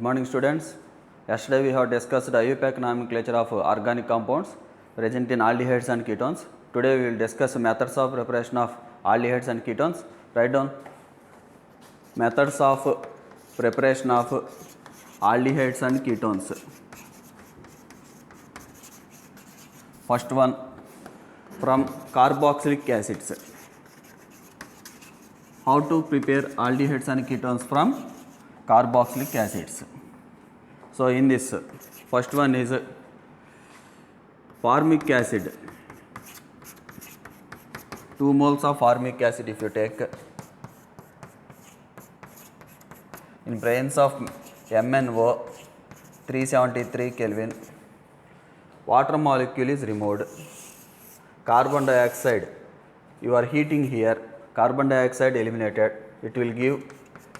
morning students. Yesterday we have discussed IUPAC nomenclature of organic compounds present in aldehydes and ketones. Today we will discuss methods of preparation of aldehydes and ketones. Write down methods of preparation of aldehydes and ketones. First one, from carboxylic acids. How to prepare aldehydes and ketones from carboxylic acids. So in this, first one is formic acid. 2 moles of formic acid if you take in presence of MnO 373 Kelvin, water molecule is removed. Carbon dioxide, you are heating here, carbon dioxide eliminated, it will give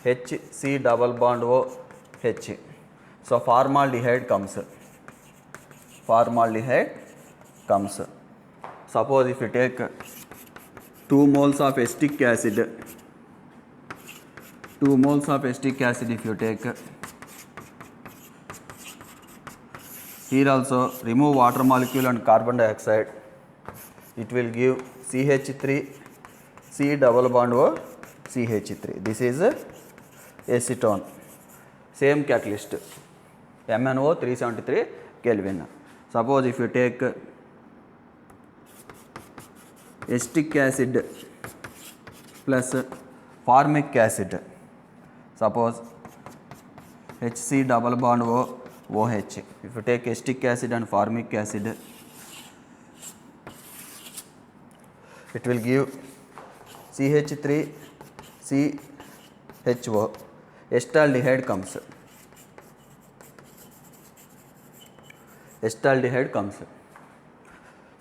HC double bond OH. So formaldehyde comes. Suppose if you take 2 moles of acetic acid, 2 moles of acetic acid if you take, here also remove water molecule and carbon dioxide, it will give CH3 C double bond O CH3. This is acetone. Same catalyst, MnO 373 Kelvin. Suppose if you take acetic acid plus formic acid, suppose HC double bond O OH. If you take acetic acid and formic acid, it will give CH3 CHO. Acetaldehyde comes.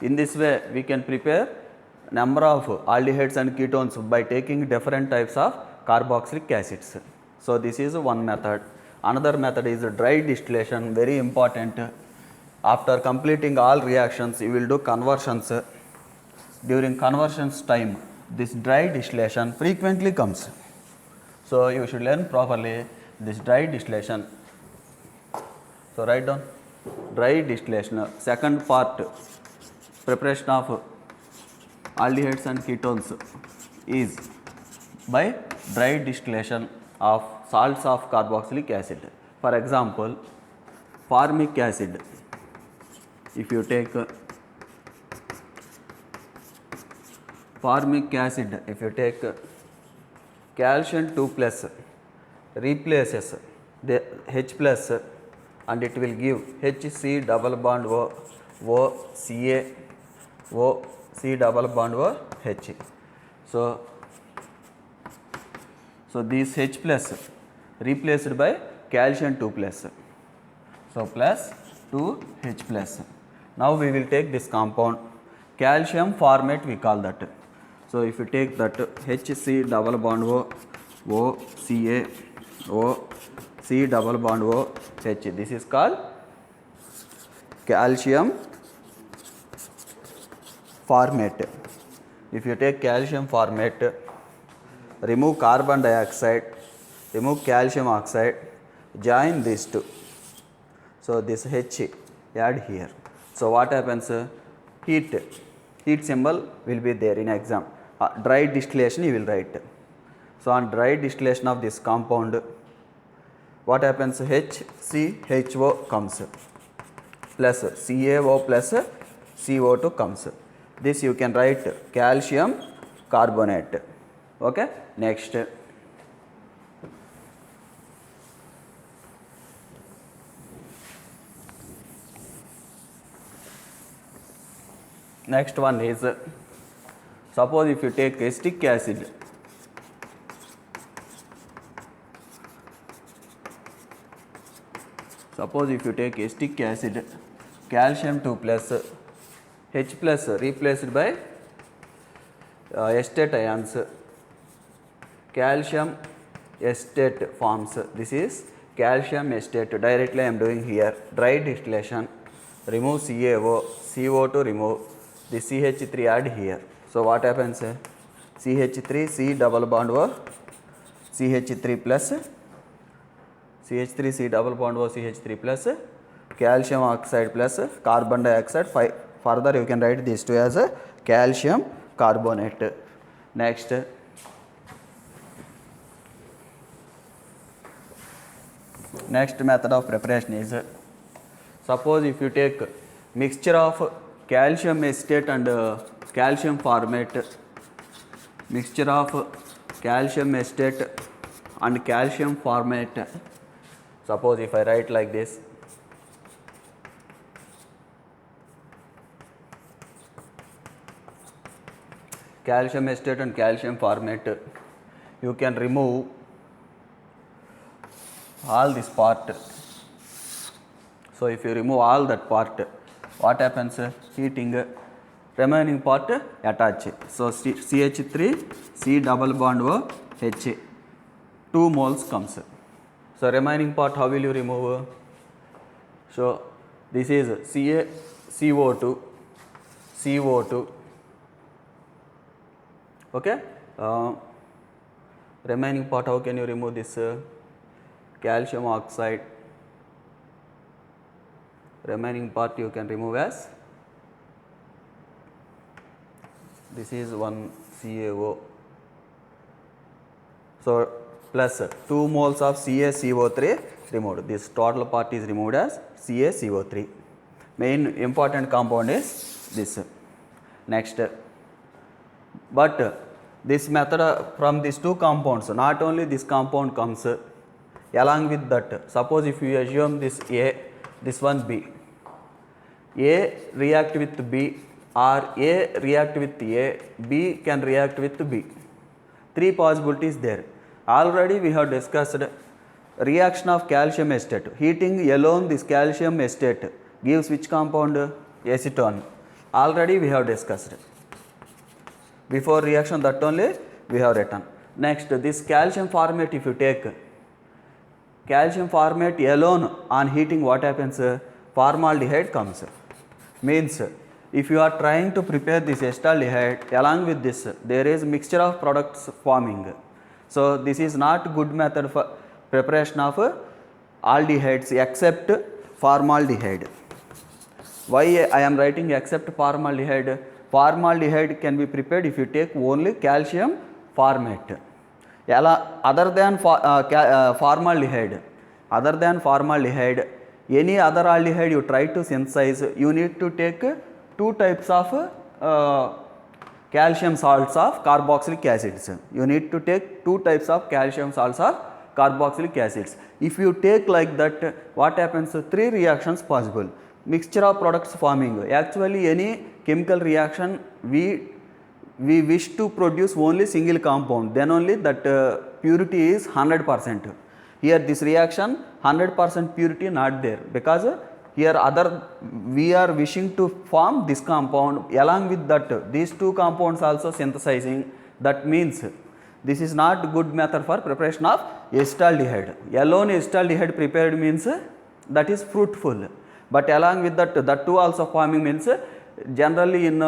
In this way we can prepare number of aldehydes and ketones by taking different types of carboxylic acids. So this is one method. Another method is dry distillation, very important. After completing all reactions you will do conversions. During conversions time this dry distillation frequently comes. So you should learn properly this dry distillation. So write down dry distillation. Second part, preparation of aldehydes and ketones is by dry distillation of salts of carboxylic acid. For example, formic acid. If you take formic acid, if you take calcium 2 plus replaces the H plus and it will give HC double bond O Ca O C double bond O H. So this H plus replaced by calcium 2 plus. So plus 2 H plus. Now we will take this compound calcium formate, we call that. So if you take that HC double bond O Ca O C double bond O H, this is called calcium formate. If you take calcium formate, remove carbon dioxide, remove calcium oxide, join these two. So this H add here. So what happens? Heat symbol will be there in exam. Dry distillation you will write. So on dry distillation of this compound, what happens? HCHO comes plus CaO plus CO2 comes. This you can write calcium carbonate. Okay. Next, next one is, suppose if you take acetic acid, calcium 2 plus H plus replaced by acetate ions, calcium acetate forms. This is calcium acetate. Directly I am doing here dry distillation. Remove CaO, CO2 remove, the CH3 add here. So what happens? CH3 C double bond O CH3 plus CH3 C double bond O CH3 plus calcium oxide plus carbon dioxide. Further you can write these two as a calcium carbonate. Next, method of preparation is, suppose if you take mixture of calcium acetate and calcium formate, mixture of calcium acetate and calcium formate. Suppose if I write like this, calcium acetate and calcium formate, you can remove all this part. So if you remove all that part, what happens? Heating, remaining part attach. So CH3 C double bond O H, 2 moles comes. So remaining part how will you remove? So this is CO2, CO2. Okay. Remaining part how can you remove this? Calcium oxide. Remaining part you can remove as, this is one CaO. So plus 2 moles of CaCO3 removed. This total part is removed as CaCO3. Main important compound is this. Next, but this method from these two compounds, not only this compound comes, along with that, suppose if you assume this A, this one B, A react with B or A react with A, B can react with B. 3 possibilities there. Already we have discussed reaction of calcium acetate. Heating alone this calcium acetate gives which compound? Acetone. Already we have discussed. Before reaction that only we have written. Next, this calcium formate if you take, calcium formate alone on heating what happens? Formaldehyde comes. Means if you are trying to prepare this acetaldehyde, along with this there is mixture of products forming. So this is not good method for preparation of aldehydes except formaldehyde. Why I am writing except formaldehyde? Formaldehyde can be prepared if you take only calcium formate. Other than formaldehyde, any other aldehyde you try to synthesize, you need to take 2 types of calcium salts of carboxylic acids. You need to take 2 types of calcium salts of carboxylic acids. If you take like that, what happens? 3 reactions possible. Mixture of products forming. Actually, any chemical reaction we wish to produce only single compound, then only that purity is 100%. Here this reaction 100% purity not there, because here we are wishing to form this compound, along with that these 2 compounds also synthesizing. That means this is not good method for preparation of acetaldehyde. Alone acetaldehyde prepared means that is fruitful, but along with that 2 also forming means generally in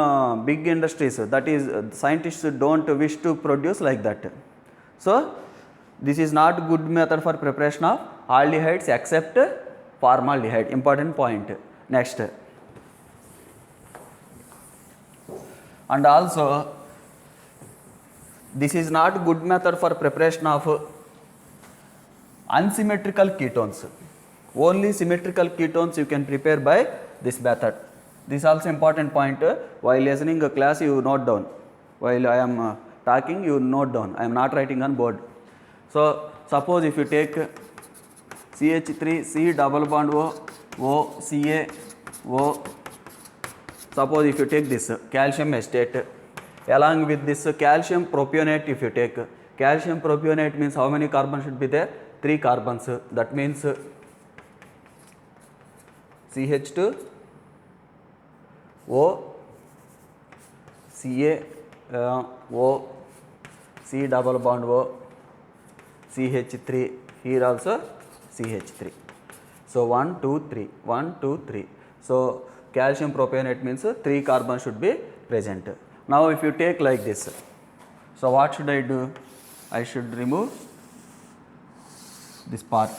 big industries, that is scientists don't wish to produce like that. So this is not good method for preparation of aldehydes except formaldehyde. Important point. Next, and also this is not good method for preparation of unsymmetrical ketones. Only symmetrical ketones you can prepare by this method. This is also important point. While listening a class you note down. While I am talking you note down. I am not writing on board. So suppose if you take CH3 C double bond O Ca O. Suppose if you take this calcium acetate, along with this calcium propionate, if you take calcium propionate means how many carbons should be there? 3 carbons. That means CH2 O Ca O C double bond O CH3, here also CH3. So 1 2 3 1 2 3. So calcium propionate means 3 carbons should be present. Now if you take like this, so what should I do? I should remove this part.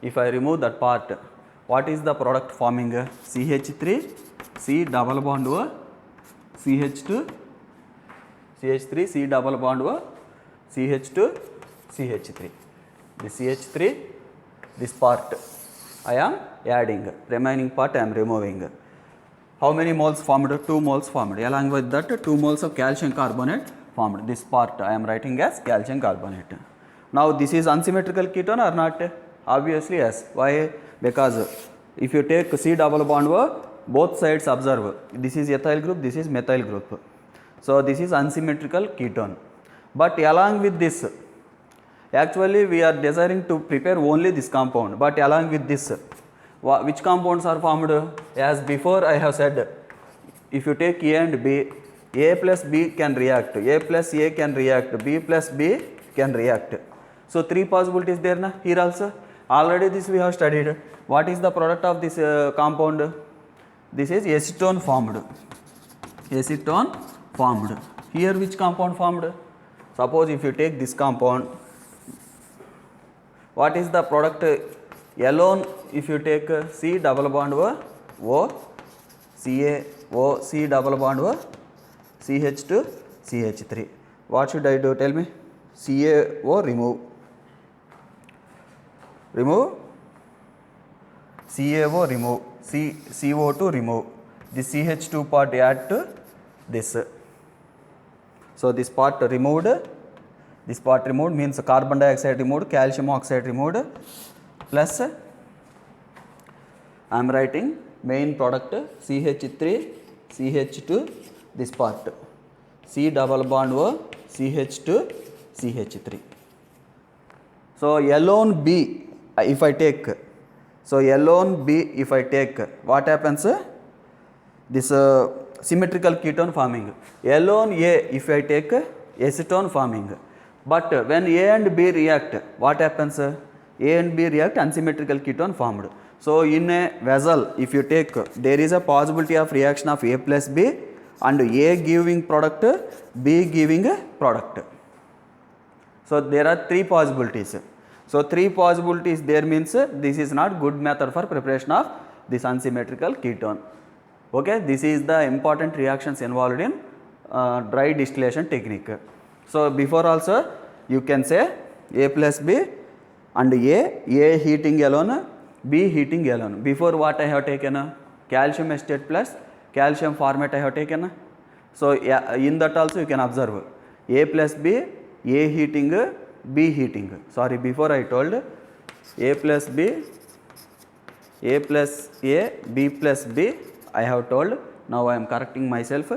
If I remove that part, what is the product forming? CH3, C double bond O, CH2, CH3, C double bond O, CH2, CH3. This CH3, this part I am adding, remaining part I am removing. How many moles formed? 2 moles formed. Along with that, 2 moles of calcium carbonate formed. This part I am writing as calcium carbonate. Now this is unsymmetrical ketone or not? Obviously yes. Why? Because if you take C double bond O, both sides observe. This is ethyl group, this is methyl group. So this is unsymmetrical ketone. But along with this, actually we are desiring to prepare only this compound. But along with this, which compounds are formed? As before I have said, if you take A and B, A plus B can react, A plus A can react, B plus B can react. So 3 possibilities there na here also. Already this we have studied. What is the product of this compound? This is acetone formed. Acetone formed. Here which compound formed? Suppose if you take this compound, what is the product? Alone if you take C double bond O, Ca, O, C double bond O, CH2, CH3. What should I do? Tell me. CaO remove. Remove. CaO remove. CO2 remove. This CH2 part add to this. So this part removed. This part removed means carbon dioxide removed, calcium oxide removed, plus I am writing main product CH3, CH2, this part C double bond O, CH2, CH3. So alone B if I take, what happens? This symmetrical ketone forming. Alone A if I take acetone forming. But when A and B react, what happens? A and B react, unsymmetrical ketone formed. So in a vessel, if you take, there is a possibility of reaction of A plus B and A giving product, B giving a product. So there are 3 possibilities. So 3 possibilities there means this is not good method for preparation of this unsymmetrical ketone. Okay, this is the important reactions involved in dry distillation technique. So before also you can say A plus B and A heating alone, B heating alone. Before what I have taken? Calcium acetate plus calcium formate I have taken. So in that also you can observe A plus B, A heating, B heating. Sorry, before I told A plus B, A plus A, B plus B I have told. Now I am correcting myself.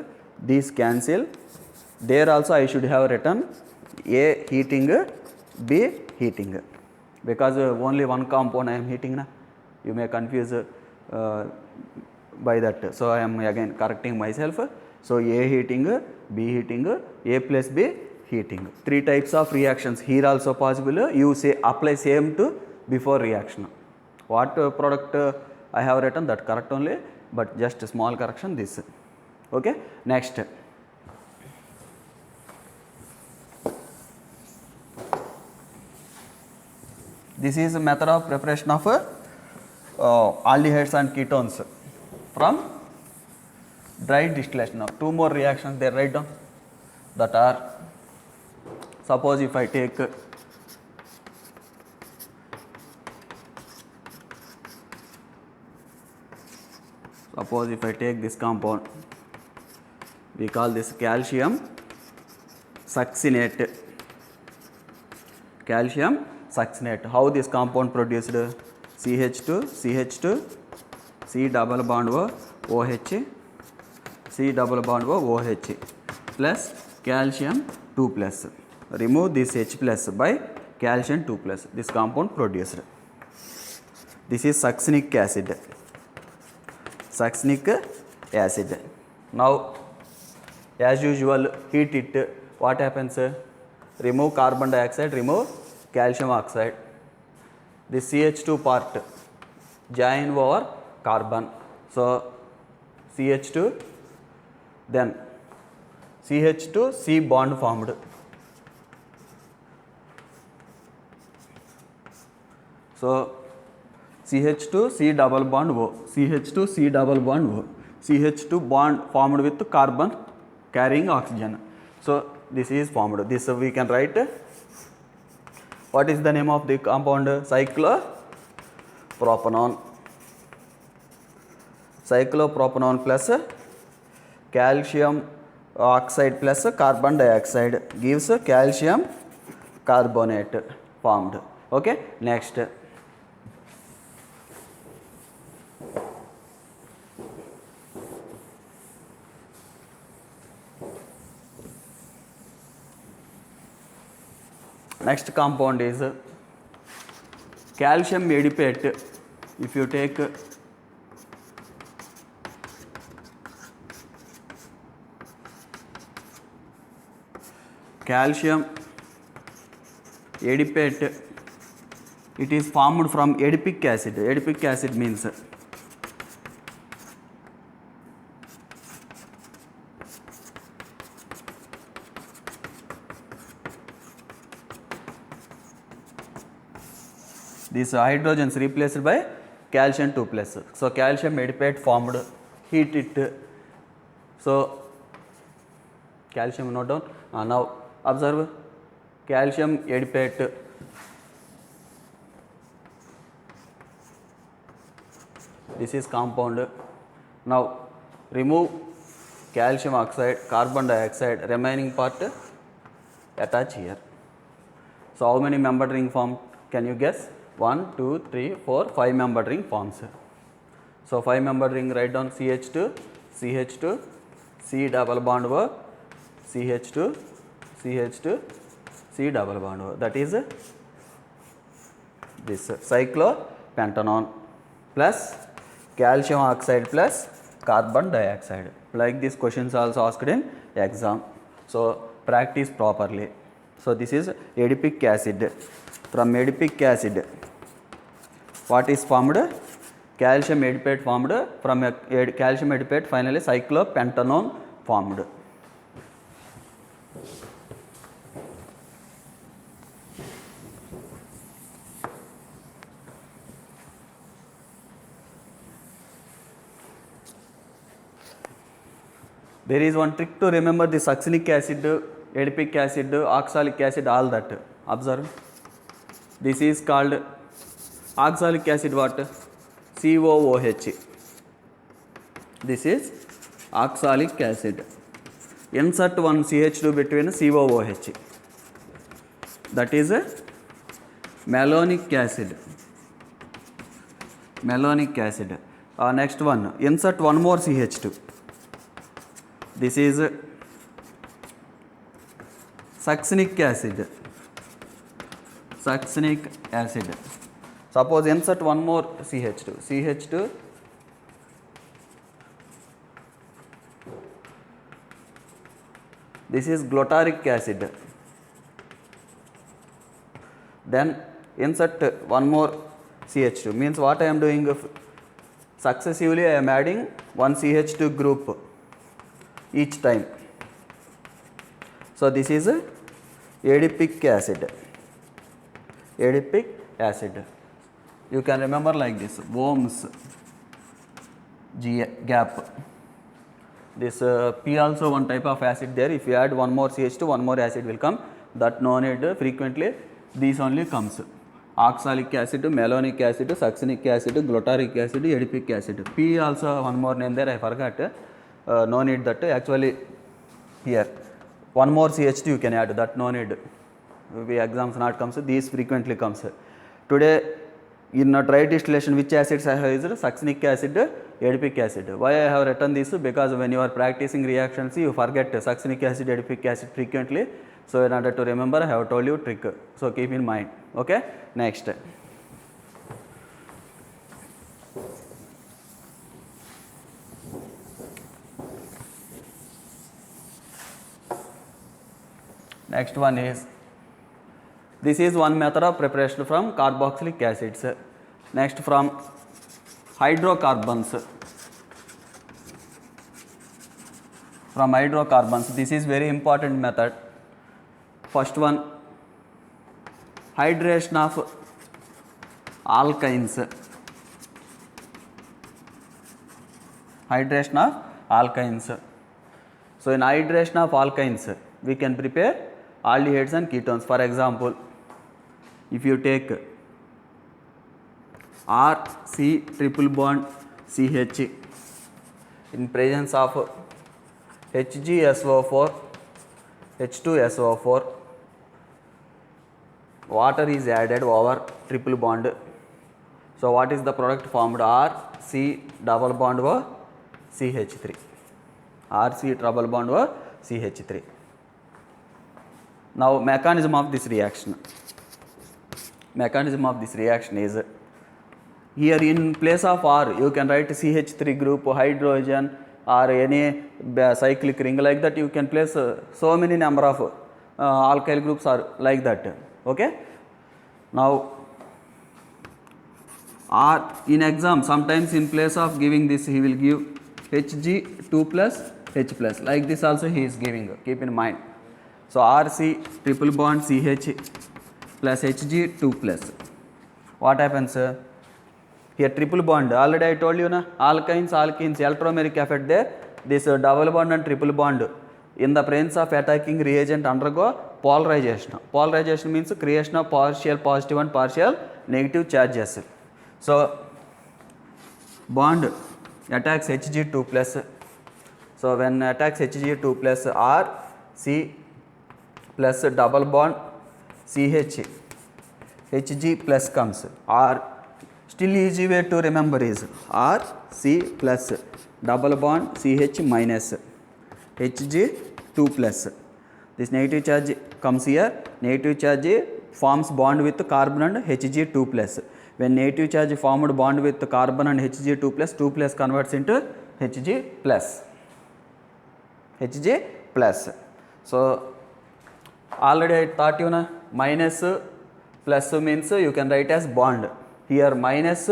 These cancel. There also I should have written A heating, B heating, because only one compound I am heating na. You may confuse by that. So I am again correcting myself. So A heating, B heating, A plus B heating. 3 types of reactions here also possible. You say apply same to before reaction. What product I have written, that correct only, but just a small correction this. Okay. Next. This is a method of preparation of aldehydes and ketones from dry distillation. Now 2 more reactions there, write down, that are, suppose if I take this compound, we call this calcium succinate. Calcium succinate. How this compound produced? CH2, CH2, C double bond O, OH, C double bond O, OH plus calcium 2 plus. Remove this H plus by calcium 2 plus. This compound produced. This is succinic acid. Succinic acid. Now as usual heat it. What happens? Remove carbon dioxide, remove calcium oxide. This CH2 part join over carbon. So CH2, then CH2 C bond formed. So CH2 C double bond O, CH2 C double bond O, CH2 bond formed with carbon carrying oxygen. So this is formed. This we can write. What is the name of the compound? Cyclopropanone. Cyclopropanone plus calcium oxide plus carbon dioxide gives calcium carbonate formed. Okay, next. Next compound is calcium adipate. If you take calcium adipate, it is formed from adipic acid. Adipic acid means these hydrogens replaced by calcium 2 plus. So calcium adipate formed, heat it. So calcium note down. Now observe calcium adipate. This is compound. Now remove calcium oxide, carbon dioxide, remaining part attach here. So how many membered ring form? Can you guess? 1, 2, 3, 4, 5 membered ring forms. So 5 membered ring, write down CH2, CH2, C double bond O, CH2, CH2, C double bond O. That is this cyclopentanone plus calcium oxide plus carbon dioxide. Like these questions also asked in exam. So practice properly. So this is adipic acid. From adipic acid, what is formed? Calcium adipate formed. From calcium adipate, finally cyclopentanone formed. There is one trick to remember the succinic acid, adipic acid, oxalic acid, all that. Observe. This is called oxalic acid what? COOH. This is oxalic acid. Insert one CH2 between COOH. That is malonic acid. Malonic acid. Next one, insert one more CH2. This is succinic acid. Succinic acid. Suppose insert one more CH2. CH2 this is glutaric acid. Then insert one more CH2. Means what I am doing? Successively I am adding one CH2 group each time. So this is adipic acid. Adipic acid. You can remember like this, Ohm's gap. This P also one type of acid there. If you add one more CH2, one more acid will come. That no need frequently. These only comes. Oxalic acid, malonic acid, succinic acid, glutaric acid, adipic acid. P also one more name there. I forgot. No need that. Actually here one more CH2 you can add. That no need. We exams not comes. These frequently comes. Today in a dry distillation, which acids I have used? Succinic acid, adipic acid. Why I have written this? Because when you are practicing reactions, you forget succinic acid, adipic acid frequently. So in order to remember, I have told you trick. So keep in mind. Okay. Next. Next one is, this is one method of preparation from carboxylic acids. Next, from hydrocarbons. From hydrocarbons, this is very important method. First one, hydration of alkynes. hydration of alkynes. So in hydration of alkynes, we can prepare aldehydes and ketones. For example, if you take RC triple bond CH in presence of HgSO4, H2SO4, water is added over triple bond. So what is the product formed? RC double bond over CH3. RC double bond over CH3. Now mechanism of this reaction. Mechanism of this reaction is, here in place of R you can write CH3 group, hydrogen, or any cyclic ring, like that you can place so many number of alkyl groups are like that. Okay. Now R in exam sometimes in place of giving this he will give Hg2 plus H plus, like this also he is giving, keep in mind. So RC triple bond CH plus Hg2 plus. What happens? Here triple bond, already I told you na, alkynes, alkenes, electromeric effect there, this double bond and triple bond in the presence of attacking reagent undergo polarization. Polarization means creation of partial positive and partial negative charges. So bond attacks Hg2 plus. So when attacks Hg2 plus, R C plus double bond CH Hg plus comes. R still easy way to remember is R C plus double bond CH minus Hg2 plus. This negative charge comes here. Negative charge forms bond with carbon and Hg2 plus. When negative charge formed bond with carbon and Hg2 plus, 2 plus converts into Hg plus. Hg plus. So already I taught you na, minus plus means you can write as bond. Here minus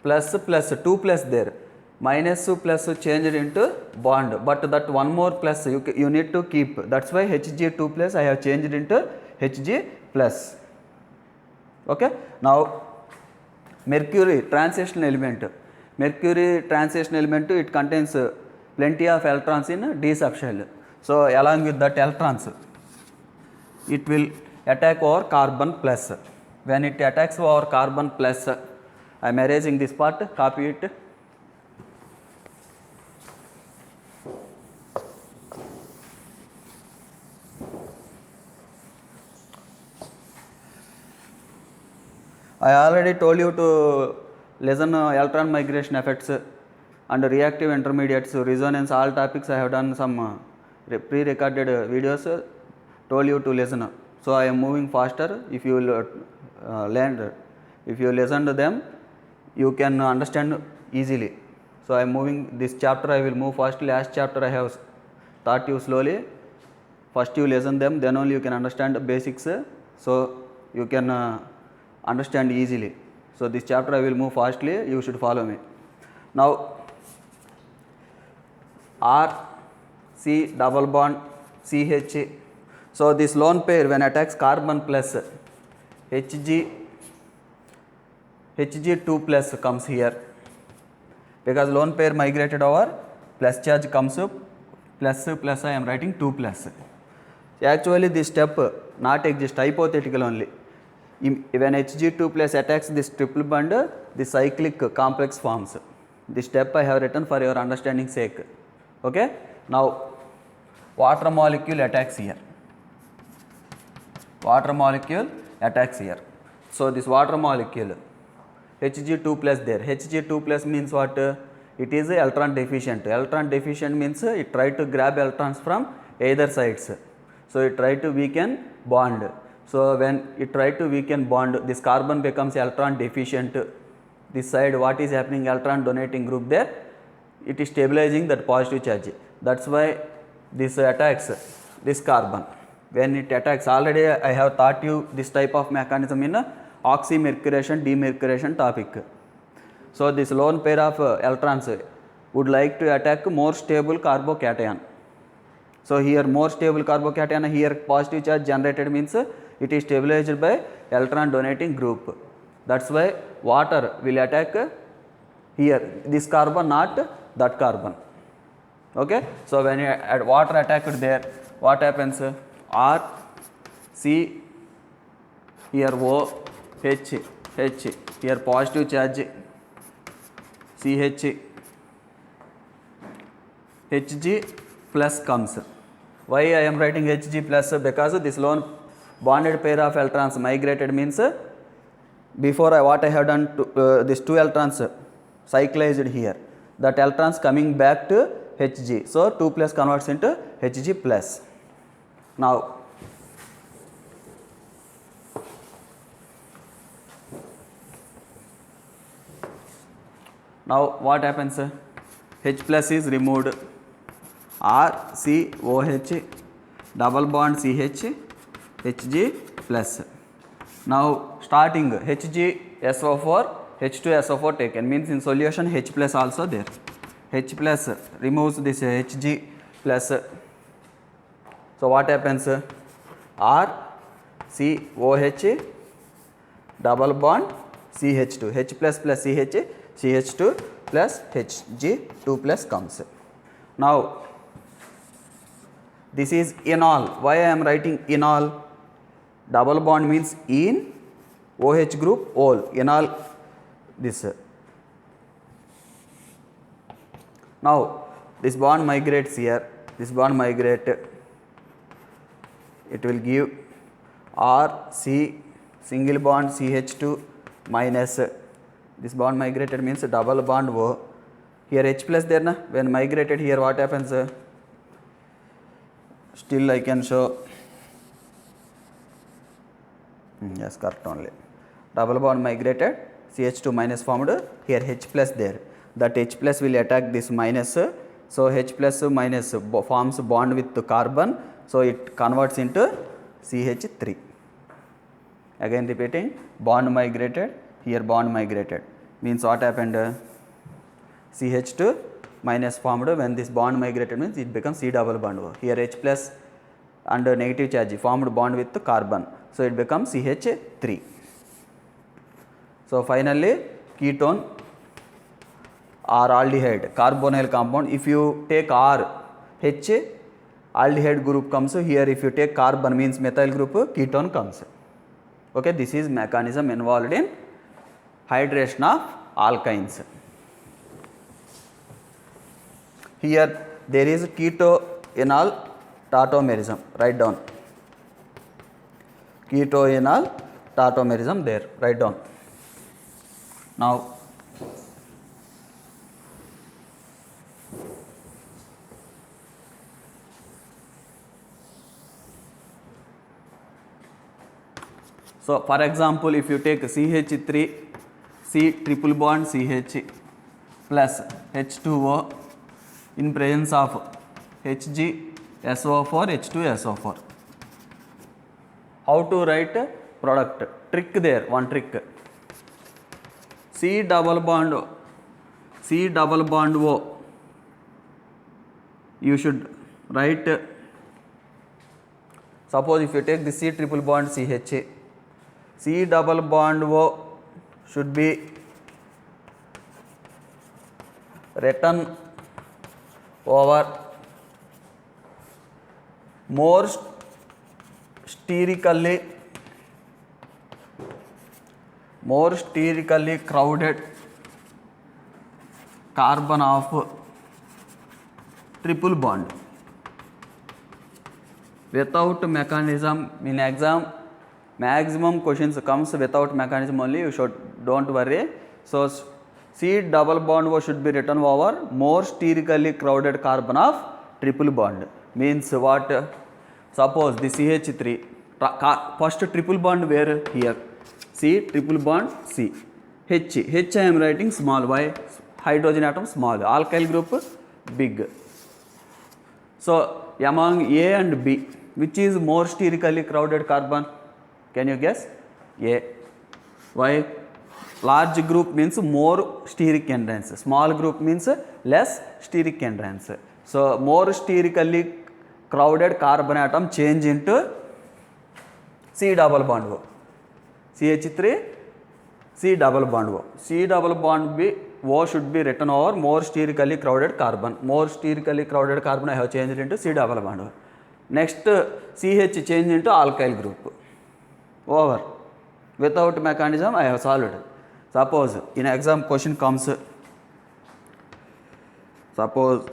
plus plus 2 plus there. Minus plus changed into bond, but that one more plus you need to keep. That's why Hg2 plus I have changed into Hg plus. Okay. Now mercury transition element. Mercury transition element, it contains plenty of electrons in d subshell. So along with that electrons, it will attack over carbon plus. When it attacks over carbon plus, I am erasing this part, copy it. I already told you to listen electron migration effects and reactive intermediates, resonance, all topics I have done some pre-recorded videos, told you to listen. So I am moving faster. If you learn, if you listen to them, you can understand easily. So I am moving this chapter, I will move fast. Last chapter I have taught you slowly. First you listen them, then only you can understand the basics. So you can understand easily. So this chapter I will move fastly, you should follow me. Now R C double bond CH. So this lone pair when attacks carbon plus, Hg2 plus comes here, because lone pair migrated over, plus charge comes up, plus plus I am writing 2 plus. Actually this step not exist, hypothetical only. When Hg2 plus attacks this triple bond, the cyclic complex forms. This step I have written for your understanding sake. Okay. Now water molecule attacks here. Water molecule attacks here. So this water molecule Hg2 plus there. Hg2 plus means what? It is electron deficient. Electron deficient means it try to grab electrons from either sides. So it try to weaken bond. So when it try to weaken bond, this carbon becomes electron deficient. This side what is happening? Electron donating group there, it is stabilizing that positive charge. That's why this attacks this carbon. When it attacks, already I have taught you this type of mechanism in oxymercuration, demercuration topic. So this lone pair of electrons would like to attack more stable carbocation. So here more stable carbocation, here positive charge generated means it is stabilized by electron donating group. That's why water will attack here, this carbon not that carbon. Okay, so when you add water attacked there, what happens? R, C, here O, H, here positive charge, CH, Hg plus comes. Why I am writing Hg plus? Because this lone bonded pair of electrons migrated means before what I have done to, these 2 electrons cyclized here, that electrons coming back to Hg. So 2 plus converts into Hg plus. Now what happens? H plus is removed. R, C, OH, double bond CH, Hg plus. Now starting Hg SO4, H2 SO4 taken, means in solution H plus also there. H plus removes this Hg plus. So what happens? R, C, OH, double bond CH2, H plus plus CH, CH2 plus Hg2 plus comes. Now this is enol. Why I am writing enol? Double bond means in, OH group ol, enol this. Now this bond migrates here, this bond migrate, it will give R, C, single bond CH2 minus, this bond migrated means double bond O, here H plus there na, when migrated here what happens? Still I can show, yes, correct only. Double bond migrated, CH2 minus formed, here H plus there. That H plus will attack this minus, so H plus minus forms bond with the carbon, so it converts into CH3. Again repeating, bond migrated, here bond migrated, means what happened? CH2 minus formed, when this bond migrated means it becomes C double bond O. Here H plus and negative charge formed bond with the carbon, so it becomes CH3. So finally ketone or aldehyde, carbonyl compound, if you take R, H, aldehyde group comes here, if you take carbon means methyl group, ketone comes. Okay, this is mechanism involved in hydration of alkynes. Here there is ketoenol tautomerism, write down. Ketoenol tautomerism there, write down. Now so for example, if you take CH3, C triple bond CH plus H2O in presence of Hg SO4, H2 SO4. How to write product? Trick there, one trick. C double bond O, you should write, suppose if you take the C triple bond CH, C double bond O should be written over more sterically crowded carbon of triple bond. Without mechanism, in exam maximum questions comes without mechanism only, you should don't worry. So C double bond O should be written over more sterically crowded carbon of triple bond. Means what? Suppose the CH3, first triple bond where? Here. C triple bond C. H I am writing small, y, hydrogen atom small, alkyl group big. So among A and B, which is more sterically crowded carbon? Can you guess? A. Why? Large group means more steric hindrance, small group means less steric hindrance. So more sterically crowded carbon atom change into C double bond O. CH3, C double bond O. C double bond B O should be written over more sterically crowded carbon. More sterically crowded carbon I have changed into C double bond. Next CH change into alkyl group. Over. Without mechanism I have solved. Suppose in exam question comes, suppose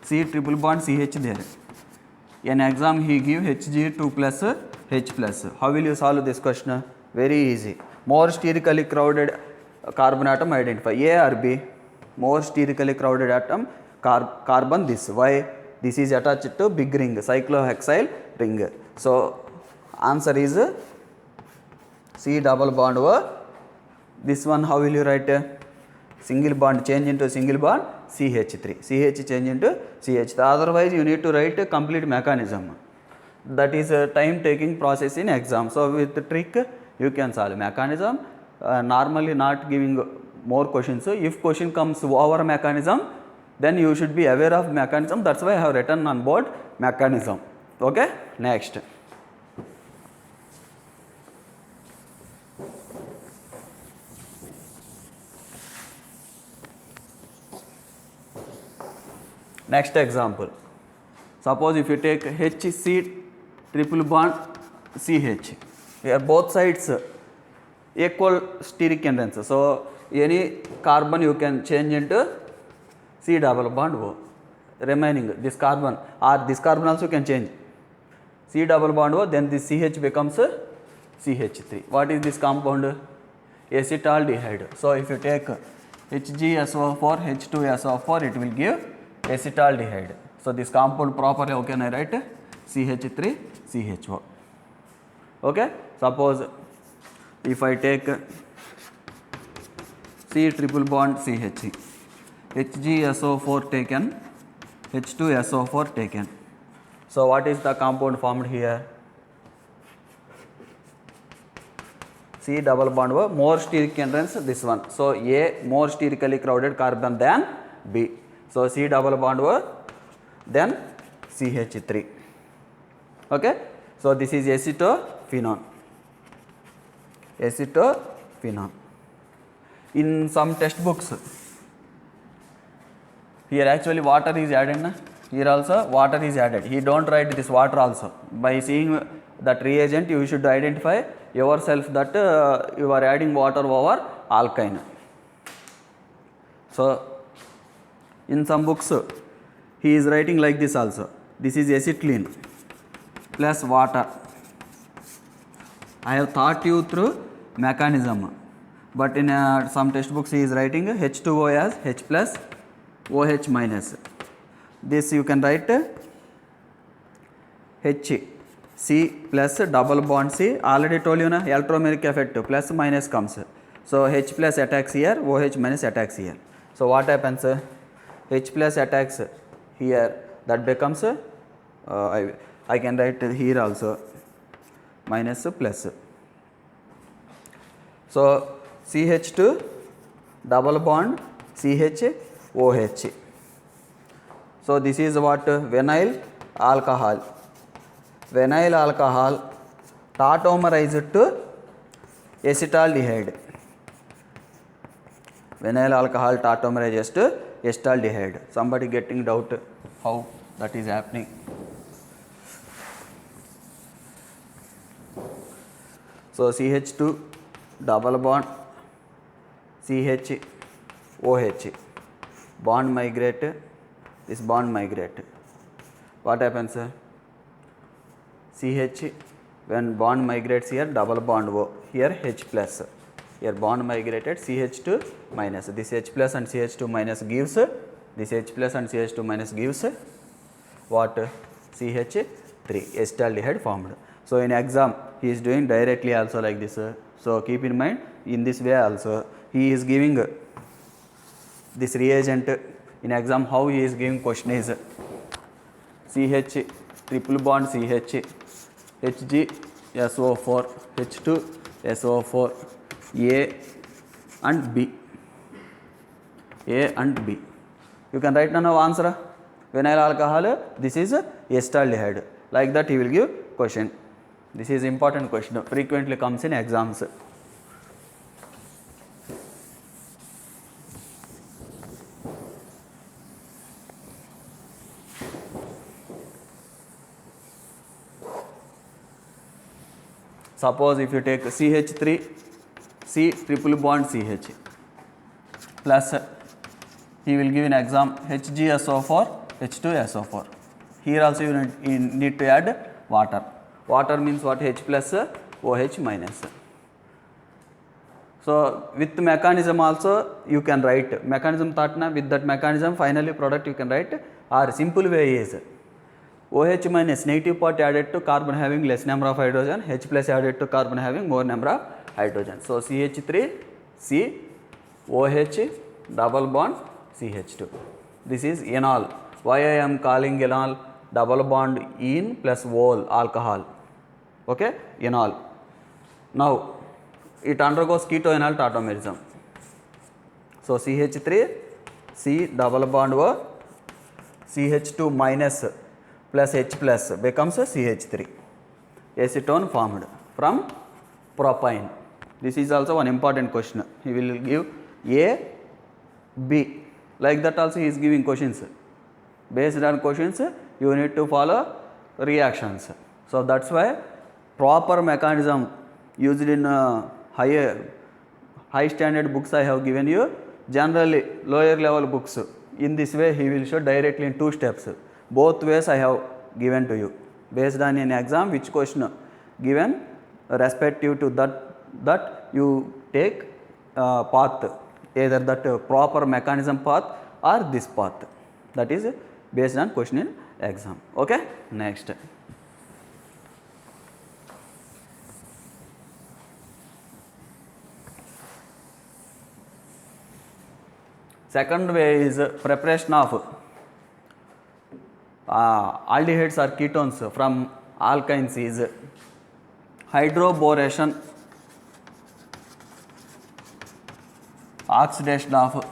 C triple bond CH there. In exam he give Hg2 plus H plus. How will you solve this question? Very easy. More sterically crowded carbon atom identify. A or B? More sterically crowded atom carbon this. Why? This is attached to big ring, cyclohexyl ring. So answer is C double bond O. This one how will you write? Single bond change into single bond CH3. CH change into CH. Otherwise you need to write a complete mechanism. That is a time taking process in exam. So with the trick you can solve mechanism. Normally not giving more questions. So if question comes over mechanism, then you should be aware of mechanism. That's why I have written on board mechanism. Okay, next. Next example. Suppose if you take HC triple bond CH, here both sides equal steric hindrance. So any carbon you can change into C double bond O. Remaining this carbon or this carbon also can change. C double bond O, then this CH becomes CH3. What is this compound? Acetaldehyde. So if you take HgSO4, H2SO4, it will give acetaldehyde. So this compound properly how can I write? CH3 CHO. Okay. Suppose if I take C triple bond CH, HgSO4 taken, H2SO4 taken. So what is the compound formed here? C double bond O, more steric hindrance this one. So A more sterically crowded carbon than B. So C double bond O, then CH3. Okay. So this is acetophenone. Acetophenone. In some textbooks, here actually water is added. Na? Here also water is added. He don't write this water also. By seeing that reagent, you should identify yourself that you are adding water over alkyne. So in some books, he is writing like this also. This is acetylene plus water. I have taught you through mechanism, but in some textbooks he is writing H2O as H plus OH minus. This you can write H C plus double bond C. Already told you na electromeric effect plus minus comes. So H plus attacks here, OH minus attacks here. So what happens? H plus attacks here, that becomes I can write here also minus plus. So CH2 double bond CH OH. So this is what? Vinyl alcohol. Vinyl alcohol tautomerized to acetaldehyde. Vinyl alcohol tautomerizes to acetaldehyde. Somebody getting doubt how that is happening? So CH2 double bond CH OH, bond migrate, this bond migrate. What happens? CH, when bond migrates here, double bond O, here H plus, here bond migrated CH2 minus, this H plus and CH2 minus gives, this H plus and CH2 minus gives what? CH3, acetaldehyde formed. So in exam he is doing directly also like this. So keep in mind, in this way also he is giving this reagent. In exam how he is giving question is CH triple bond CH, HgSO4, H2SO4, A and B. A and B. You can write down our answer. Vinyl alcohol, this is acetaldehyde. Like that he will give question. This is important question, frequently comes in exams. Suppose if you take CH3, C triple bond CH plus he will give an exam HgSO4, H2SO4. Here also you need to add water. Water means what? H plus OH minus. So with mechanism also you can write mechanism thought na, with that mechanism finally product you can write, or simple way is OH minus negative part added to carbon having less number of hydrogen, H plus added to carbon having more number of hydrogen. So CH3 C OH double bond CH2. This is enol. Why I am calling enol? Double bond ene plus ol, alcohol. Okay, enol. Now it undergoes ketoenol tautomerism. So CH3 C double bond O, CH2 minus plus H plus becomes a CH3. Acetone formed from propane. This is also one important question. He will give A, B. Like that also he is giving questions. Based on questions, you need to follow reactions. So that's why proper mechanism used in high standard books I have given you. Generally lower level books, in this way he will show directly in 2 steps. Both ways I have given to you. Based on an exam, which question given respective to that you take path, either that proper mechanism path or this path. That is based on question in exam. Okay, next. Second way is preparation of aldehydes or ketones from alkynes is hydroboration, oxidation of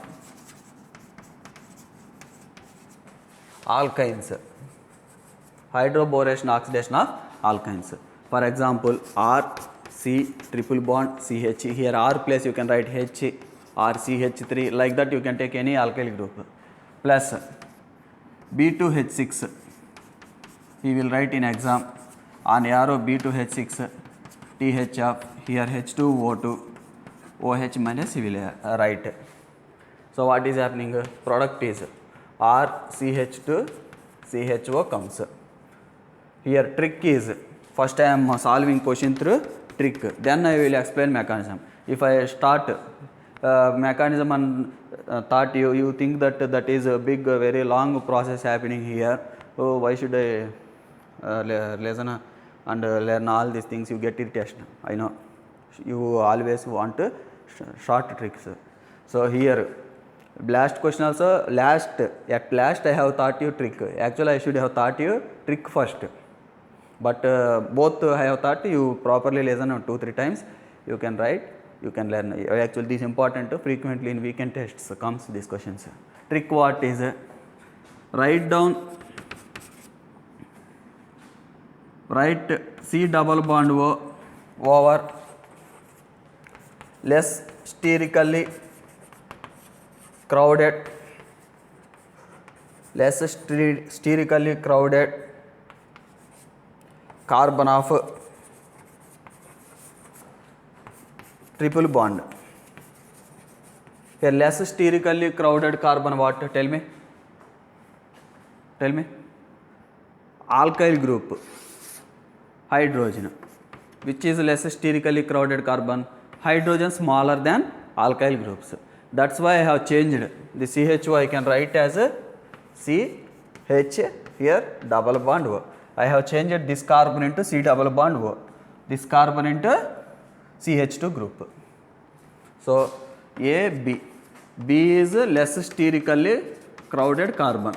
alkynes, hydroboration oxidation of alkynes. For example, R C triple bond CH, here R place you can write H or CH3, like that you can take any alkyl group, plus B2H6, he will write in exam on arrow B2H6 THF, here H2O2 OH minus he will write. So what is happening? Product is RCH2 CHO comes. Here trick is, first I am solving question through trick, then I will explain mechanism. If I start mechanism and thought you think that is a big very long process happening here, so why should I listen and learn all these things? You get irritation. I know you always want short tricks. So here last question also, at last I have taught you trick. Actually I should have taught you trick first, but both I have taught you properly listen 2-3 times, you can write, you can learn. Actually this is important, frequently in weekend tests comes these questions. Trick what is, write C double bond O over less sterically crowded carbon of triple bond. Here less sterically crowded carbon what? Tell me. Alkyl group, hydrogen. Which is less sterically crowded carbon? Hydrogen smaller than alkyl groups. That's why I have changed the CHO. I can write as a CH, here double bond O. I have changed this carbon into C double bond O, this carbon into CH2 group. So A, B. B is less sterically crowded carbon.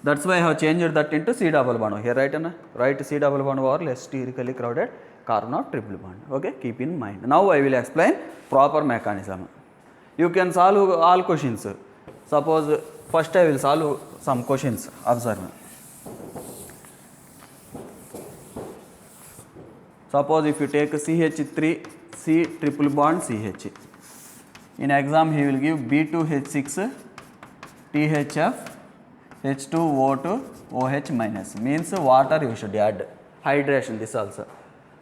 That's why I have changed that into C double bond O. Here write C double bond O or less sterically crowded carbon of triple bond. Okay, keep in mind. Now I will explain proper mechanism. You can solve all questions. Suppose first I will solve some questions. Observe. Suppose if you take CH3 C triple bond CH, in exam he will give B2H6 THF H2O to OH minus means water you should add. Hydration, this also.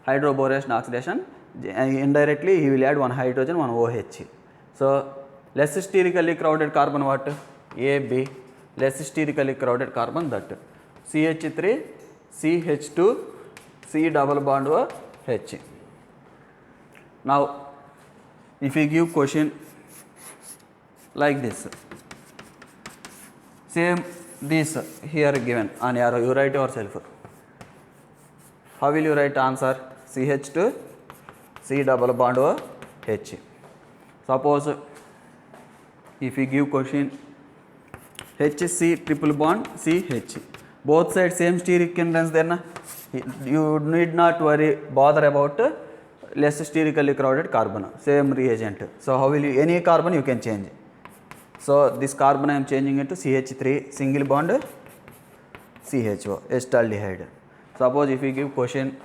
Hydroboration oxidation, indirectly he will add one hydrogen, one OH. So, less sterically crowded carbon what? AB, less sterically crowded carbon that. CH3, CH2, C double bond O, H. Now, if we give question like this, same this here given on arrow, you write yourself. How will you write answer? CH2, C double bond O, H. Suppose if we give question HC triple bond CH, both sides same steric hindrance, then you need not bother about less sterically crowded carbon, same reagent. So how will you, any carbon you can change. So this carbon I am changing into CH3 single bond CHO, acetaldehyde. Suppose if we give question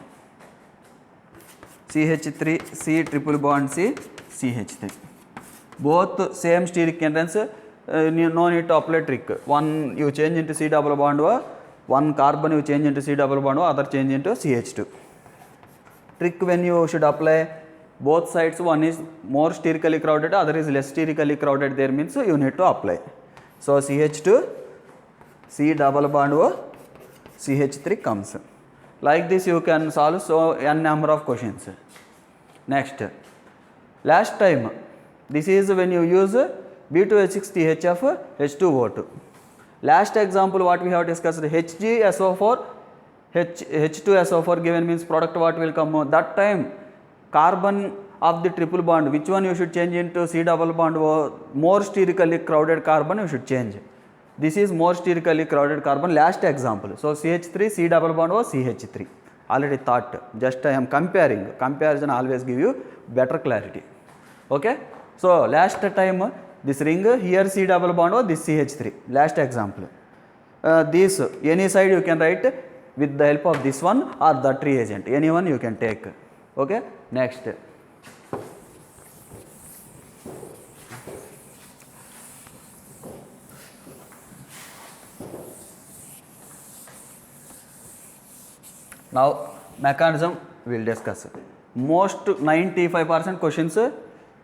CH3 C triple bond C CH3, both same steric hindrance, no need to apply trick. One you change into C double bond O, one carbon you change into C double bond O, other change into CH2. Trick when you should apply, both sides, one is more sterically crowded, other is less sterically crowded, there means you need to apply. So CH2, C double bond O, CH3 comes. Like this you can solve so n number of questions. Next, last time, this is when you use B2H6THF H2O2. Last example what we have discussed, HgSO4, H2SO4 given means product what will come. That time carbon of the triple bond, which one you should change into C double bond O, more sterically crowded carbon you should change. This is more sterically crowded carbon, last example. So CH3, C double bond O, CH3. Already thought, just I am comparing. Comparison always give you better clarity. Okay. So last time this ring here C double bond O, this CH3, last example. This any side you can write with the help of this one or that reagent, any one you can take. Okay. Next, now mechanism we will discuss. Most 95% questions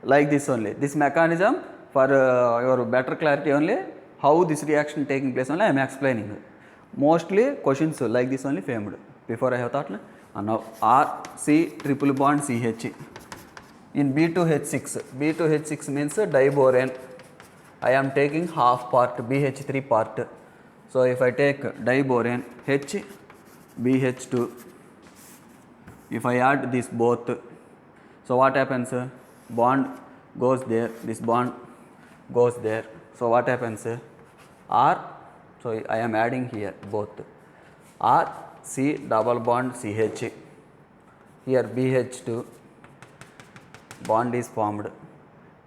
like this only. This mechanism for your better clarity only, how this reaction taking place only I am explaining. Mostly questions like this only famed. Before I have thought. And now R C triple bond CH. In B2H6, B2H6 means diborane. I am taking half part, BH3 part. So if I take diborane H, BH2, if I add this both, so what happens? Bond goes there, this bond goes there. So what happens? R, so I am adding here both. R, C double bond CH. Here BH2, bond is formed.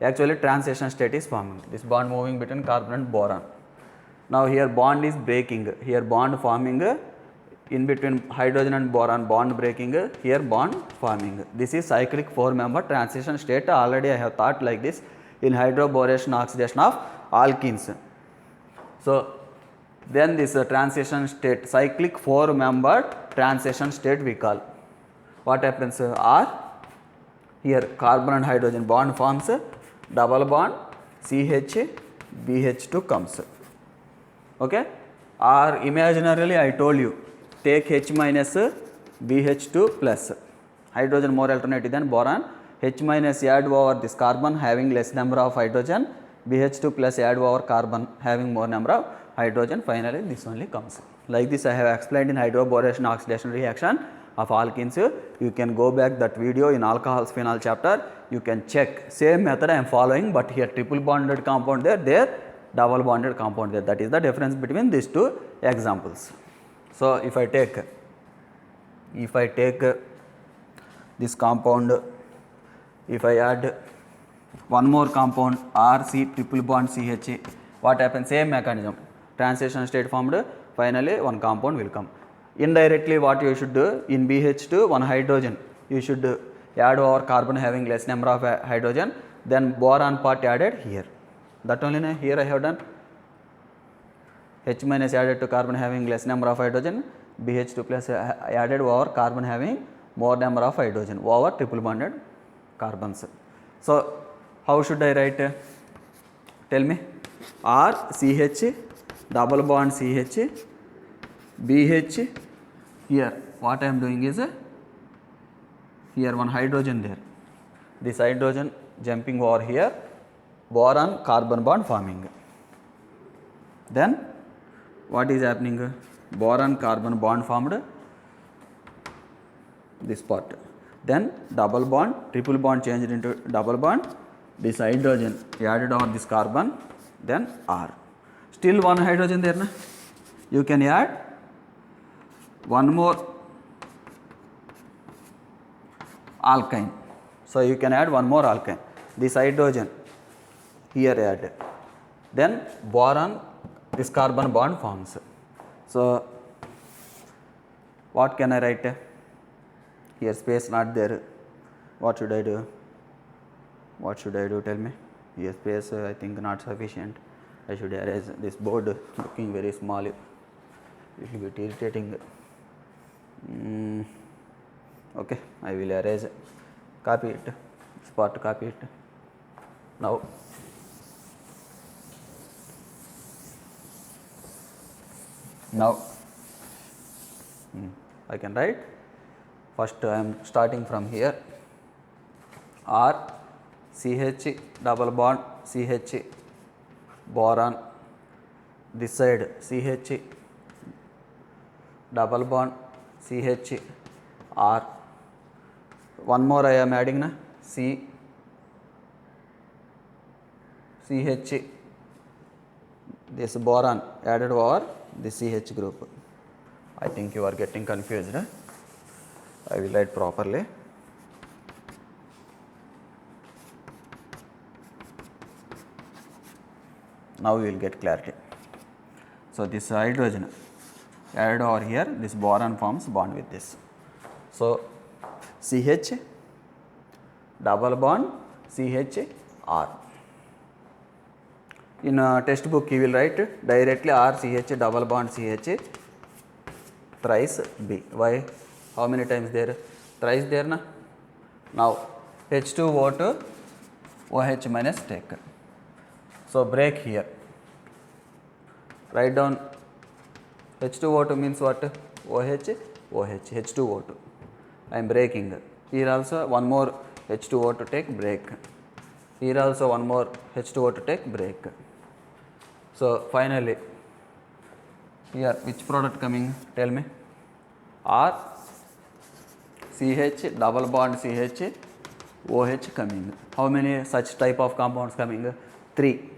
Actually transition state is forming. This bond moving between carbon and boron. Now here bond is breaking. Here bond forming. In between hydrogen and boron, bond breaking, here bond forming. This is cyclic 4-member transition state. Already I have thought like this in hydroboration oxidation of alkenes. So then this transition state, cyclic 4-member transition state we call. What happens? R, here carbon and hydrogen bond forms, double bond CH, BH2 comes. Okay. Or imaginarily I told you, take H minus BH2 plus, hydrogen more alternative than boron, H minus add over this carbon having less number of hydrogen, BH2 plus add over carbon having more number of hydrogen, finally this only comes. Like this I have explained in hydroboration oxidation reaction of alkenes. You can go back that video in alcohols phenol chapter, you can check, same method I am following, but here triple bonded compound there double bonded compound there. That is the difference between these two examples. So if I take this compound, if I add one more compound RC triple bond CH, what happens? Same mechanism, transition state formed, finally one compound will come. Indirectly what you should do, in BH2 one hydrogen you should add over carbon having less number of hydrogen, then boron part added here. That only here I have done. H minus added to carbon having less number of hydrogen, BH2 plus added over carbon having more number of hydrogen over triple bonded carbons. So, how should I write? Tell me. R CH double bond CH BH. Here what I am doing is here one hydrogen there. This hydrogen jumping over here, boron carbon bond forming. Then what is happening? Boron carbon bond formed this part. Then double bond, triple bond changed into double bond. This hydrogen added on this carbon, then R. Still one hydrogen there, na? You can add one more alkyne. So you can add one more alkyne. This hydrogen here added. Then boron, this carbon bond forms. So what can I write? Here space not there. What should I do? What should I do? Tell me. Here space I think not sufficient. I should erase this board looking very small. It will be irritating. Okay, I will erase. Copy it. This part copy it. Now I can write. First I am starting from here. R CH double bond CH boron, this side CH double bond CH R. One more I am adding, na? CH, this boron added over the CH group. I think you are getting confused. I will write properly. Now we will get clarity. So this hydrogen added over here, this boron forms bond with this. So CH double bond CH R. In a textbook you will write directly R CH double bond CH thrice B. Why? How many times there? Thrice there, na? Now H2O to OH minus take. So break here. Write down H2O2 means what? OH, OH, H2O2. I am breaking. Here also one more H2O to take break. Here also one more H2O to take break. So finally, here which product coming? Tell me. R CH double bond CH OH coming. How many such type of compounds coming? 3.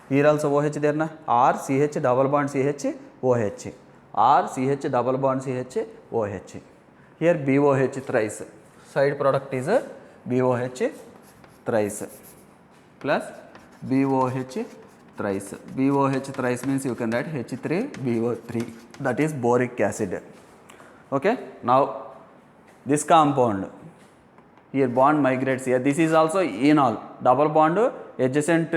Here also OH there, na? R CH double bond CH OH. R CH double bond CH OH. Here BOH thrice. Side product is BOH thrice plus BOH thrice. BOH thrice means you can write H3BO3, that is boric acid. Okay. Now this compound, here bond migrates here. This is also enol, double bond adjacent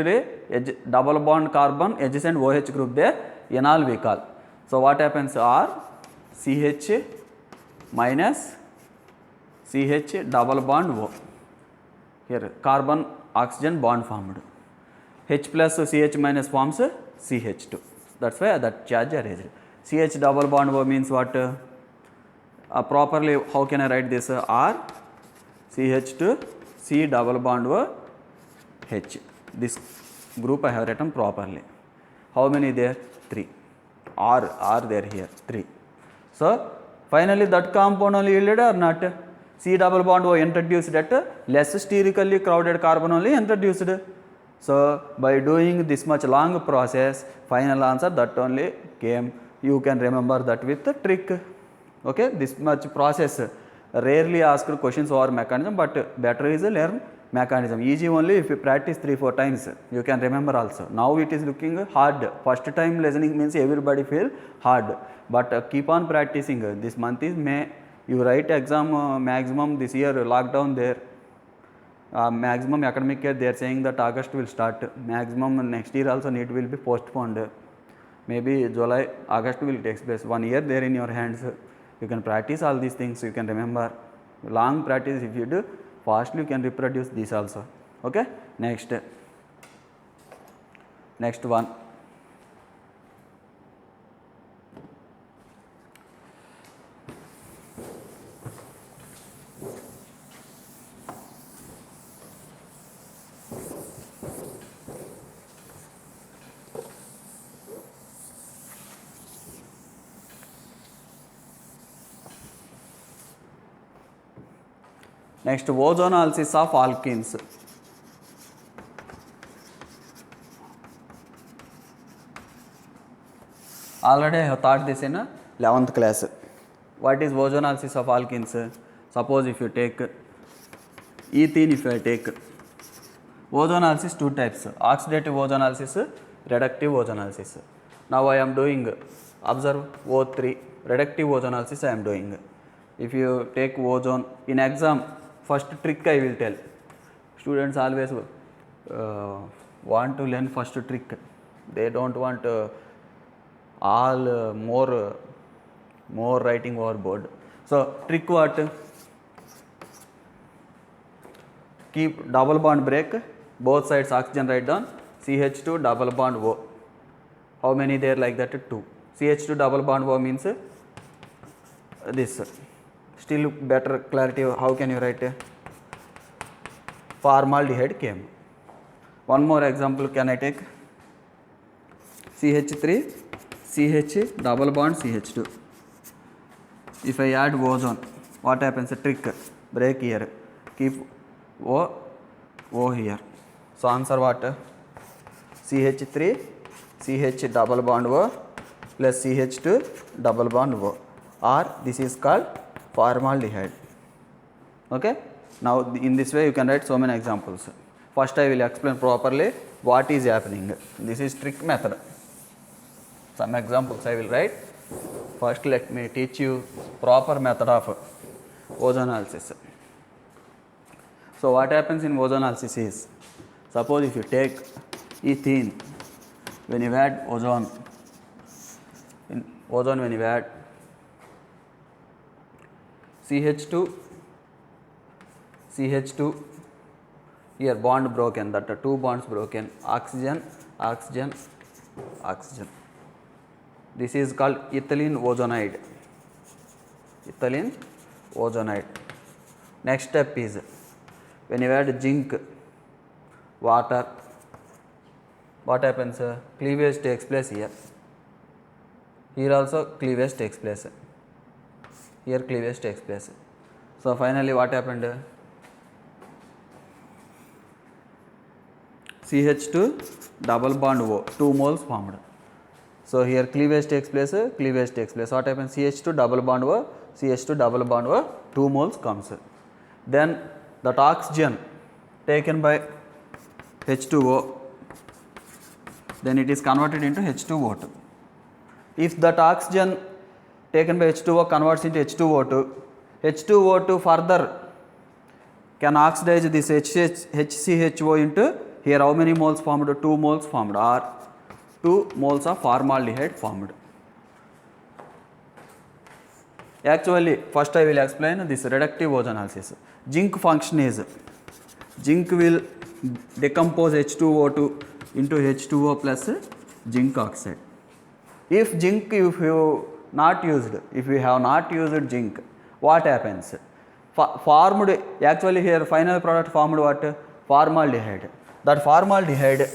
double bond carbon adjacent OH group there, enol we call. So what happens? R CH minus CH double bond O. Here carbon oxygen bond formed. H plus CH minus forms CH2. That's why that charge erased. CH double bond O means what? Properly how can I write this? R CH2 C double bond O H. This group I have written properly. How many there? 3. R there here 3. So finally that compound only yielded or not? C double bond O introduced at less sterically crowded carbon only introduced. So by doing this much long process, final answer that only came. You can remember that with the trick. Okay, this much process. Rarely asked questions over mechanism, but better is a learn mechanism. Easy only if you practice 3-4 times, you can remember also. Now it is looking hard. First time listening means everybody feel hard, but keep on practicing. This month is May. You write exam maximum this year lockdown there. Maximum academic year they are saying that August will start. Maximum next year also need will be postponed. maybe July, August will take place. 1 year there in your hands. You can practice all these things, you can remember. Long practice if you do, fastly you can reproduce these also. Okay. Next one. Next, ozonolysis of alkenes. Already I have taught this in 11th class. What is ozonolysis of alkenes? Suppose if you take ethene, if I take ozonolysis, two types: oxidative ozonolysis, reductive ozonolysis. Now I am doing, observe O3, reductive ozonolysis I am doing. If you take ozone in exam, first trick I will tell. Students always want to learn first trick. They don't want all more writing overboard. So trick what? Keep double bond break, both sides oxygen write down, CH2 double bond O. How many there like that? 2. CH2 double bond O means this. Still better clarity, how can you write? Formaldehyde came. One more example can I take? CH3, CH double bond CH2. If I add ozone, what happens? A trick, break here, keep O here. So answer what? CH3, CH double bond O plus CH2 double bond O, or this is called formaldehyde. Okay. Now in this way you can write so many examples. First I will explain properly what is happening. This is trick method. Some examples I will write. First let me teach you proper method of ozonolysis. So what happens in ozonolysis is, suppose if you take ethene, when you add ozone, in ozone when you add CH2, here bond broken, that are 2 bonds broken, oxygen, oxygen, oxygen. This is called ethylene ozonide. Ethylene ozonide. Next step is, when you add zinc, water, what happens? Cleavage takes place here. Here also cleavage takes place. Here cleavage takes place. So finally what happened? CH2 double bond O, 2 moles formed. So here cleavage takes place, cleavage takes place. What happens? CH2 double bond O, CH2 double bond O, 2 moles comes. Then that oxygen taken by H2O, then it is converted into H2O2. If that oxygen taken by H2O converts into H2O2, H2O2 further can oxidize this HCHO into, here how many moles formed? 2 moles formed, or 2 moles of formaldehyde formed. Actually first I will explain this reductive ozonolysis. Zinc function is, zinc will decompose H2O2 into H2O plus zinc oxide. If zinc, if you have not used zinc, what happens? Formed, actually here final product formed what? Formaldehyde. That formaldehyde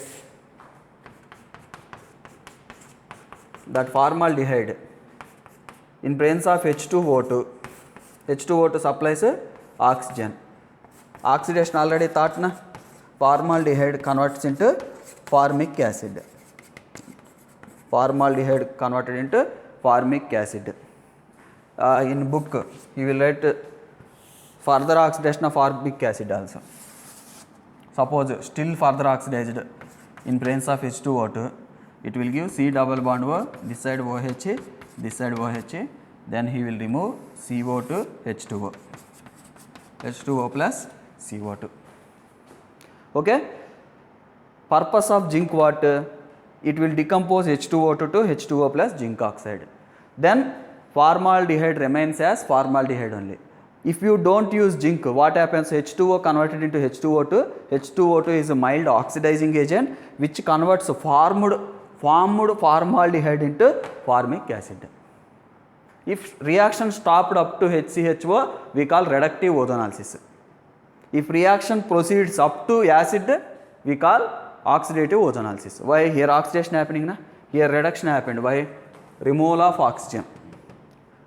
in presence of H2O2, H2O2 supplies oxygen. Oxidation already thought na, formaldehyde converts into formic acid. Formaldehyde converted into formic acid. In book you will write further oxidation of formic acid also. Suppose still further oxidized in presence of H2O2, it will give C double bond O, this side OH, this side OH, then he will remove CO2 H2O, H2O plus CO2. Okay. Purpose of zinc what? it will decompose H2O2 to H2O plus zinc oxide. Then formaldehyde remains as formaldehyde only. If you don't use zinc, what happens? H2O converted into H2O2. H2O2 is a mild oxidizing agent which converts formed formaldehyde into formic acid. If reaction stopped up to HCHO, we call reductive ozonolysis. If reaction proceeds up to acid, we call oxidative ozonolysis. Why? Here oxidation happening, na? Here reduction happened. Why? Removal of oxygen.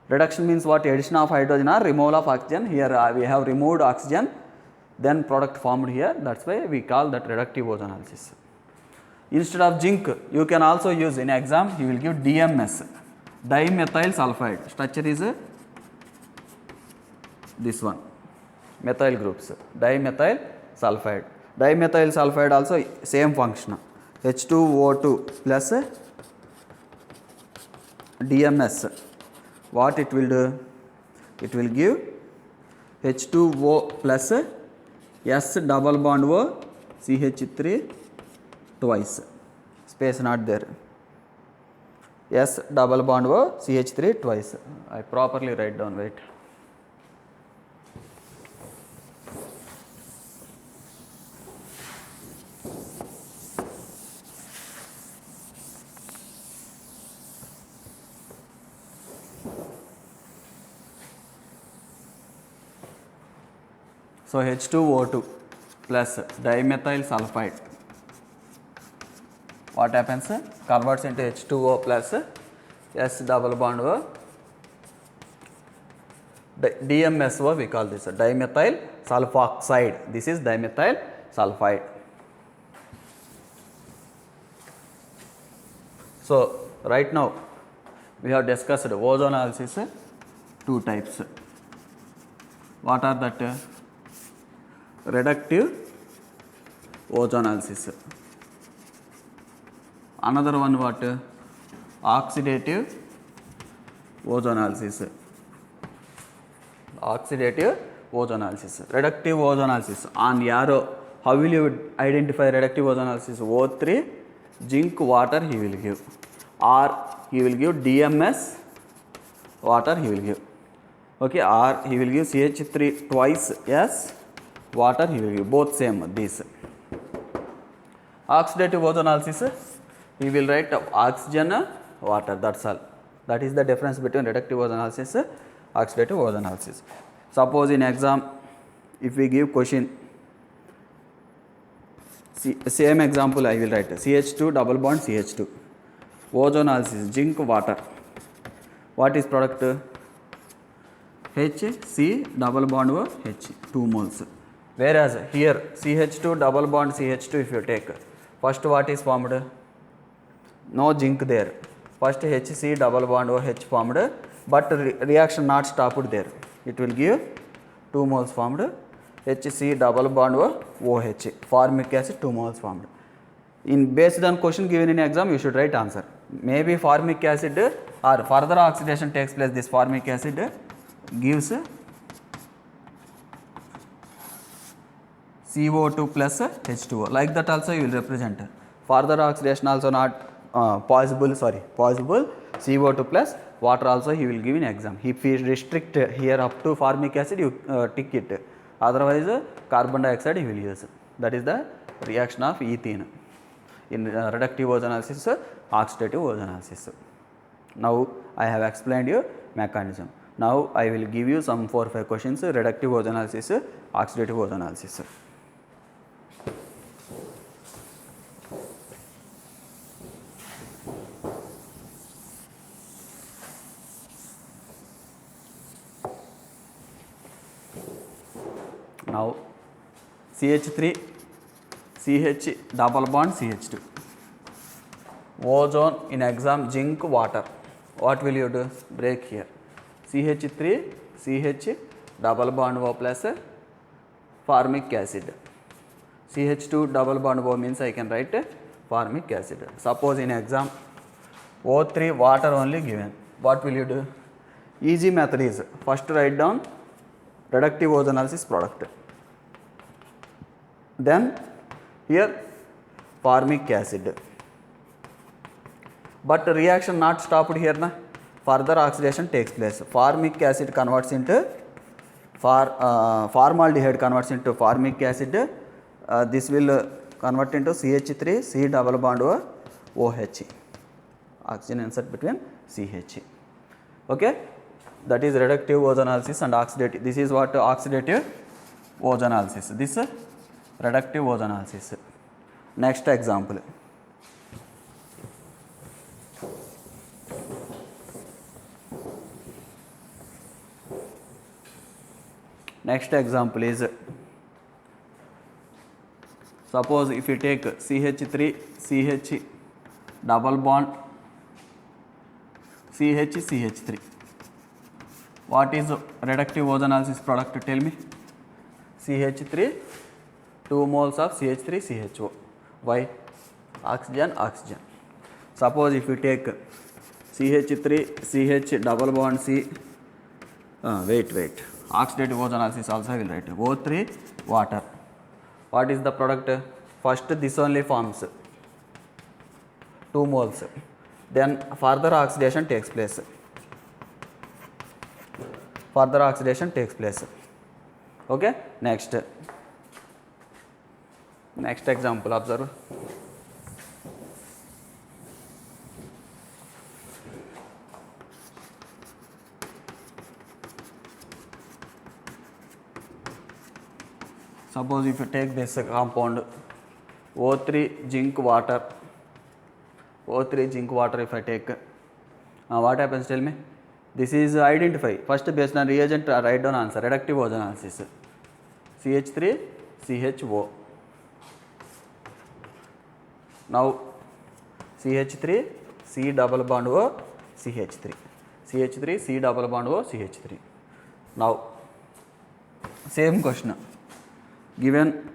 Reduction means what? Addition of hydrogen or removal of oxygen. Here we have removed oxygen, then product formed here. That's why we call that reductive ozonolysis. Instead of zinc, you can also use, in exam he will give DMS, dimethyl sulfide. Structure is this one, methyl groups, dimethyl sulfide. Dimethyl sulfide also same function, H2O2 plus DMS. What it will do? It will give H2O plus S double bond O CH3 twice, space not there, S double bond O CH3 twice. I properly write down, wait. So H2O2 plus dimethyl sulfide, what happens? Converts into H2O plus S double bond O, DMSO we call this, dimethyl sulfoxide. This is dimethyl sulfide. So right now we have discussed ozonolysis, two types. What are that? Reductive ozonolysis. Another one what? Oxidative ozonolysis. Oxidative ozonolysis. Reductive ozonolysis. On arrow, how will you identify reductive ozonolysis? O3, zinc, water he will give, or he will give DMS, water he will give. Okay, or he will give CH3 twice, yes, water he will give, both same these. Oxidative ozonolysis, he will write oxygen, water, that's all. That is the difference between reductive ozonolysis, oxidative ozonolysis. Suppose in exam, if we give question, same example I will write, CH2 double bond CH2, ozonolysis, zinc, water. What is product? HC double bond O H, 2 moles. Whereas here CH2 double bond CH2 if you take, first what is formed? No zinc there. First HC double bond OH formed, but reaction not stopped there. It will give 2 moles formed, HC double bond OH, formic acid 2 moles formed. In based on question given in exam, you should write answer. Maybe formic acid or further oxidation takes place, this formic acid gives CO2 plus H2O. Like that also you will represent. Further oxidation also not possible, CO2 plus water also he will give in exam. If he restrict here up to formic acid, you tick it. Otherwise carbon dioxide he will use. That is the reaction of ethene in reductive ozonolysis, oxidative ozonolysis. Now I have explained you mechanism. Now I will give you some 4 or 5 questions, reductive ozonolysis, oxidative ozonolysis. Now CH3, CH double bond CH2, ozone in exam, zinc, water. What will you do? Break here. CH3, CH double bond O plus formic acid. CH2 double bond O means I can write formic acid. Suppose in exam O3 water only given. What will you do? Easy method is first write down reductive ozonolysis product. Then here formic acid. but reaction not stopped here na, further oxidation takes place. Formic acid converts into formaldehyde converts into formic acid. This will convert into CH3 C double bond OH, oxygen insert between CH. Okay, that is reductive ozonolysis and oxidative. This is what oxidative ozonolysis. This reductive ozonolysis. Next example. Next example is, suppose if you take CH3 CH double bond CH CH3. What is reductive ozonolysis product? Tell me. CH3, 2 moles of CH3 CHO. Why? Oxygen, oxygen. Suppose if you take CH3 CH double bond C, wait. Oxidative ozonolysis also I will write. O3 water. What is the product? First this only forms 2 moles. Then further oxidation takes place. Further oxidation takes place. Okay. Next example, observe. Suppose if you take this compound O3 zinc water, O3 zinc water if I take, what happens, tell me? This is identify. First based on reagent write down answer. Reductive ozonolysis. CH3 CHO. Now CH3 C double bond O CH3. CH3 C double bond O CH3. Now same question. Given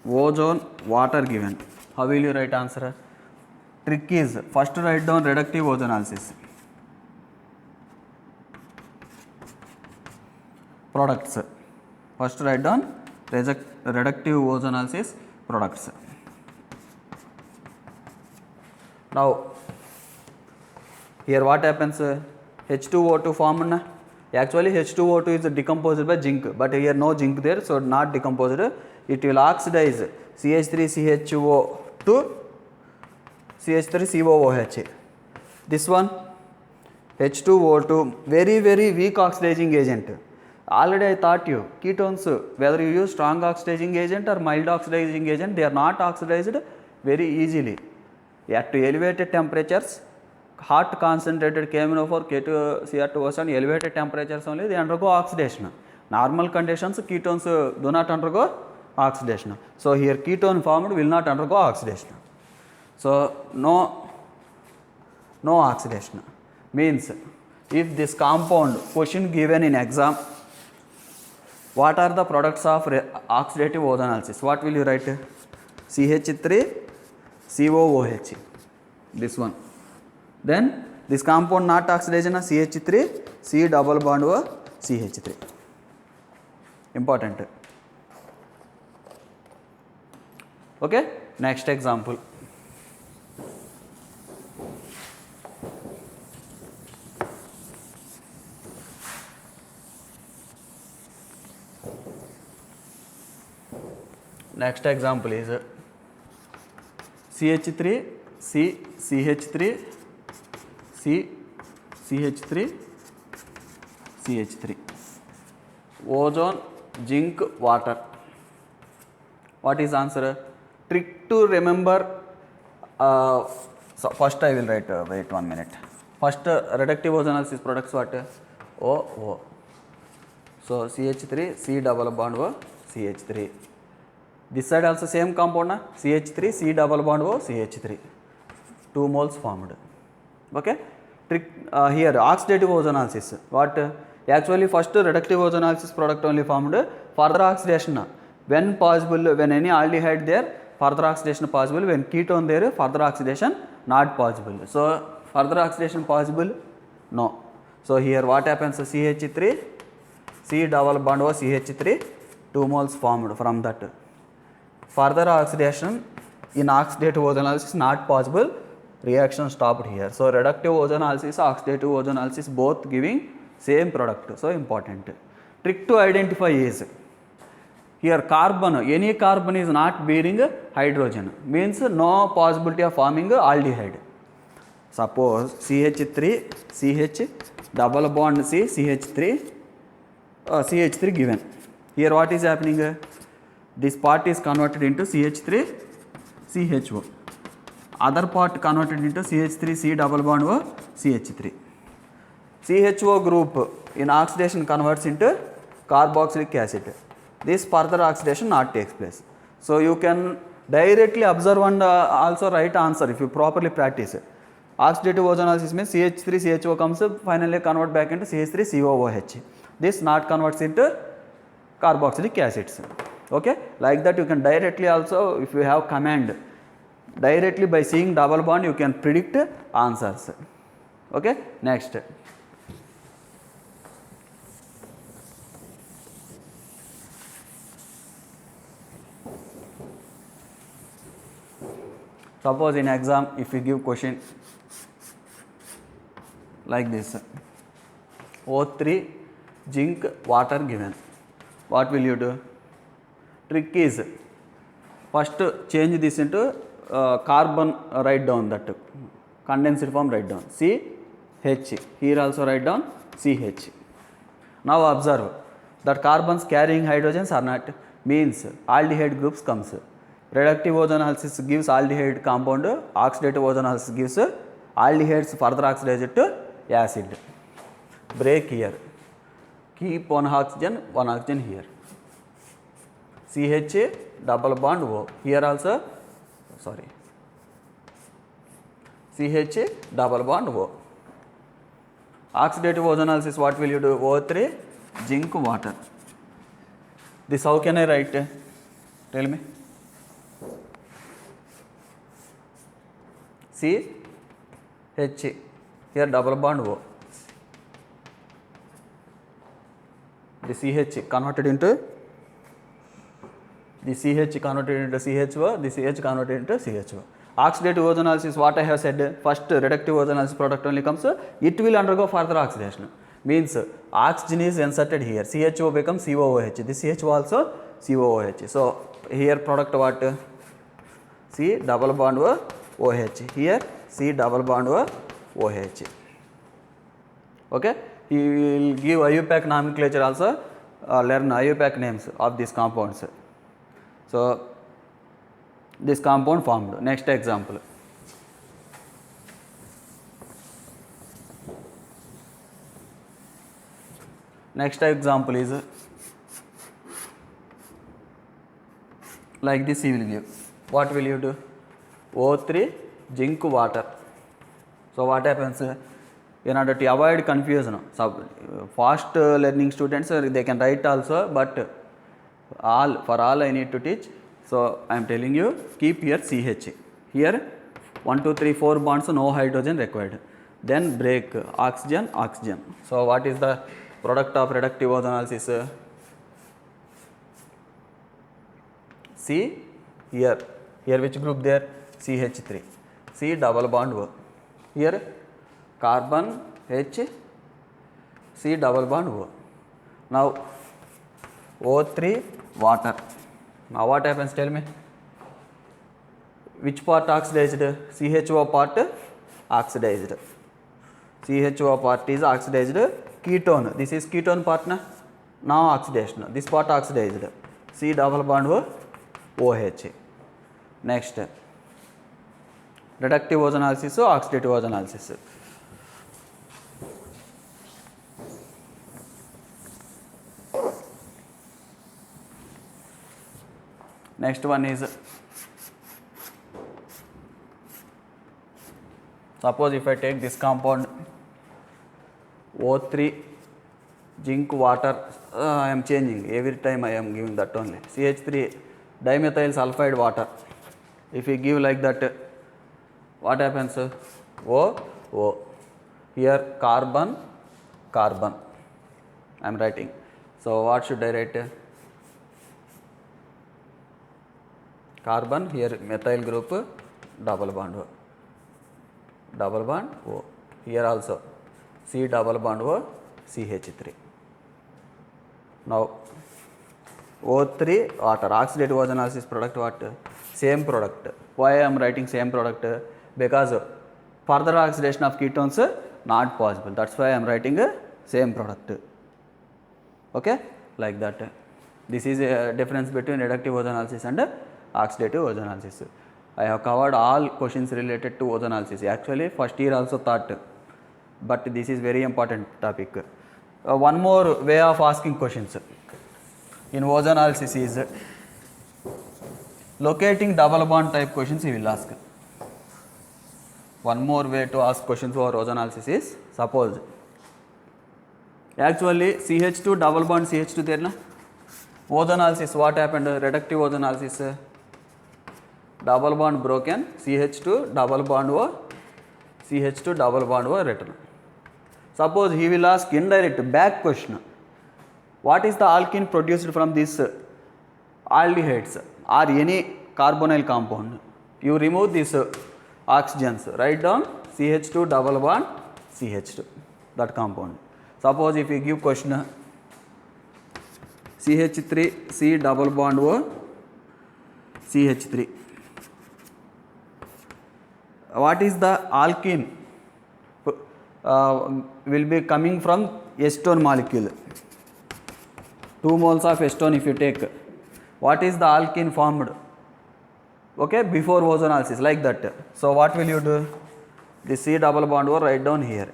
ozone water given. How will you write answer? Trick is first write down reductive ozonolysis. Products. First write down reductive ozonolysis products. Now here what happens? H2O2 formed. Actually H2O2 is decomposed by zinc, but here no zinc there, so not decomposed. It will oxidize CH3CHO to CH3COOH. This one H2O2, very weak oxidizing agent. Already I taught you ketones, whether you use strong oxidizing agent or mild oxidizing agent, they are not oxidized very easily. At elevated temperatures, hot concentrated KMNO4, K2, Cr2O and elevated temperatures only they undergo oxidation. Normal conditions ketones do not undergo oxidation. So here ketone formed will not undergo oxidation. So no oxidation. Means if this compound question given in exam, what are the products of oxidative ozonolysis? What will you write? CH3 COOH. This one. Then this compound not oxidation CH3 C double bond O CH3. Important. Okay. Next example. Next example is CH3 C CH3 C CH3 CH3. Ozone zinc water. What is answer? Trick to remember. So first I will write. Wait 1 minute. First reductive ozonolysis products what? O. So CH3 C double bond O CH3. This side also same compound na? CH3 C double bond O CH3. 2 moles formed. Okay. Trick here oxidative ozonolysis. What? Actually first reductive ozonolysis product only formed. Further oxidation when possible, when any aldehyde there, further oxidation possible. When ketone there, further oxidation not possible. So further oxidation possible? No. So here what happens? CH3 C double bond O CH3, 2 moles formed from that. Further oxidation in oxidative ozonolysis not possible. reaction stopped here. So reductive ozonolysis, oxidative ozonolysis both giving same product. So important. Trick to identify is here carbon, any carbon is not bearing hydrogen, means no possibility of forming aldehyde. Suppose CH3, CH, double bond C, CH3, CH3 given. Here what is happening? This part is converted into CH3, CHO. Other part converted into CH3, C double bond O, CH3. CHO group in oxidation converts into carboxylic acid. This further oxidation not takes place. So you can directly observe and also write answer if you properly practice. Oxidative ozonolysis means CH3 CHO comes finally convert back into CH3 COOH. This not converts into carboxylic acids. Okay, like that you can directly also, if you have command, directly by seeing double bond you can predict answers. Okay, next. Suppose in exam if you give question like this, O3 zinc water given, what will you do? Trick is first change this into carbon, write down that condensed form, write down CH, here also write down CH. Now observe that carbons carrying hydrogens are not, means aldehyde groups comes. Reductive ozonolysis gives aldehyde compound, oxidative ozonolysis gives aldehydes further oxidized to acid. Break here, keep one oxygen here. CH double bond O, here also, sorry, CH double bond O. Oxidative ozonolysis, what will you do? O3 zinc water. This how can I write? Tell me. CH, here double bond O. The CH converted into, the CH converted into CHO, the CH converted into CHO. Oxidative ozonolysis, what I have said, first reductive ozonolysis product only comes, it will undergo further oxidation. Means oxygen is inserted here, CHO becomes COOH, this CHO also COOH. So here product what? C double bond OH, here C double bond OH. Okay, he will give IUPAC nomenclature also, learn IUPAC names of these compounds. So this compound formed. Next example. Next example is like this, he will give. What will you do? O3 zinc water. So what happens? In order to avoid confusion, so fast learning students they can write also, but for all I need to teach. So I am telling you, keep here CH. Here 1, 2, 3, 4 bonds, no hydrogen required. Then break oxygen, oxygen. So what is the product of reductive ozonolysis? C here which group there? CH3. C double bond O. Here carbon H, C double bond O. Now O3 water. Now what happens, tell me? Which part oxidized? CHO part oxidized. CHO part is oxidized ketone. This is ketone part na? Now oxidation. This part oxidized. C double bond OH. Next, reductive ozonolysis or oxidative ozonolysis. Next one is, suppose if I take this compound O3 zinc water, I am changing every time, I am giving that only. CH3 dimethyl sulfide water. If you give like that, what happens? O. Here carbon, carbon. I am writing. So what should I write? Carbon, here methyl group, double bond. double bond O. Here also C double bond O, CH3. Now O3 water, oxidative ozonolysis product what? Same product. Why I am writing same product? Because further oxidation of ketones not possible. That's why I am writing a same product. Okay, like that. This is a difference between reductive ozonolysis and oxidative ozonolysis. I have covered all questions related to ozonolysis. Actually, first year also thought, but this is very important topic. One more way of asking questions in ozonolysis is locating double bond type questions he will ask. One more way to ask questions for ozonolysis is, suppose actually CH2 double bond CH2 there na, ozonolysis what happened? Reductive ozonolysis, double bond broken, CH2 double bond O, CH2 double bond O written. Suppose he will ask indirect back question, what is the alkene produced from this aldehydes or any carbonyl compound? You remove these oxygens, write down CH2 double bond CH2, that compound. Suppose if you give question CH3 C double bond O CH3, what is the alkene will be coming from acetone molecule? 2 moles of acetone if you take, what is the alkene formed? Okay, before ozonolysis, like that. So what will you do? The C double bond O write down here.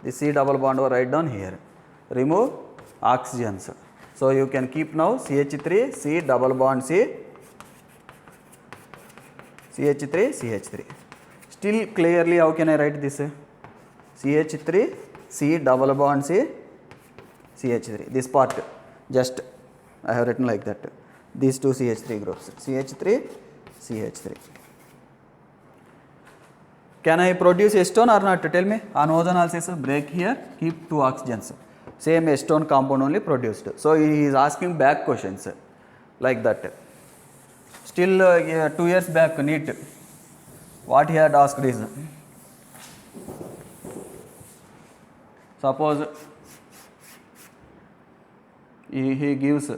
The C double bond O write down here. Remove oxygens. So you can keep now CH3 C double bond C, CH3 CH3. Still clearly how can I write this? CH3 C double bond C, CH3. This part just I have written like that. These two CH3 groups, CH3 CH3. Can I produce acetone or not? Tell me. On ozonolysis, break here, keep 2 oxygens. Same acetone compound only produced. So he is asking back questions like that. Still 2 years back NEET, what he had asked is, suppose he gives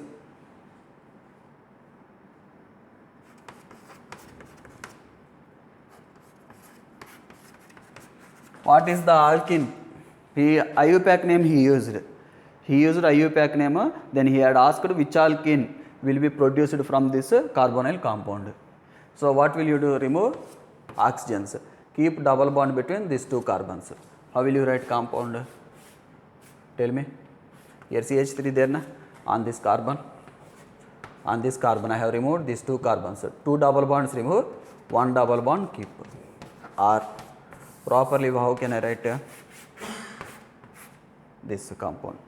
what is the alkene? IUPAC name he used. He used IUPAC name, then he had asked which alkene will be produced from this carbonyl compound. So what will you do? Remove oxygens. Keep double bond between these 2 carbons. How will you write compound? Tell me. Here CH3 there na, on this carbon. On this carbon I have removed these 2 carbons. 2 double bonds remove, 1 double bond keep. Or properly how can I write this compound?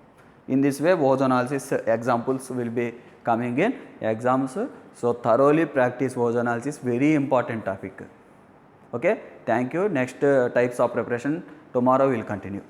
In this way ozonolysis examples will be coming in exams. So thoroughly practice ozonolysis, very important topic. Okay, thank you. Next types of preparation tomorrow will continue.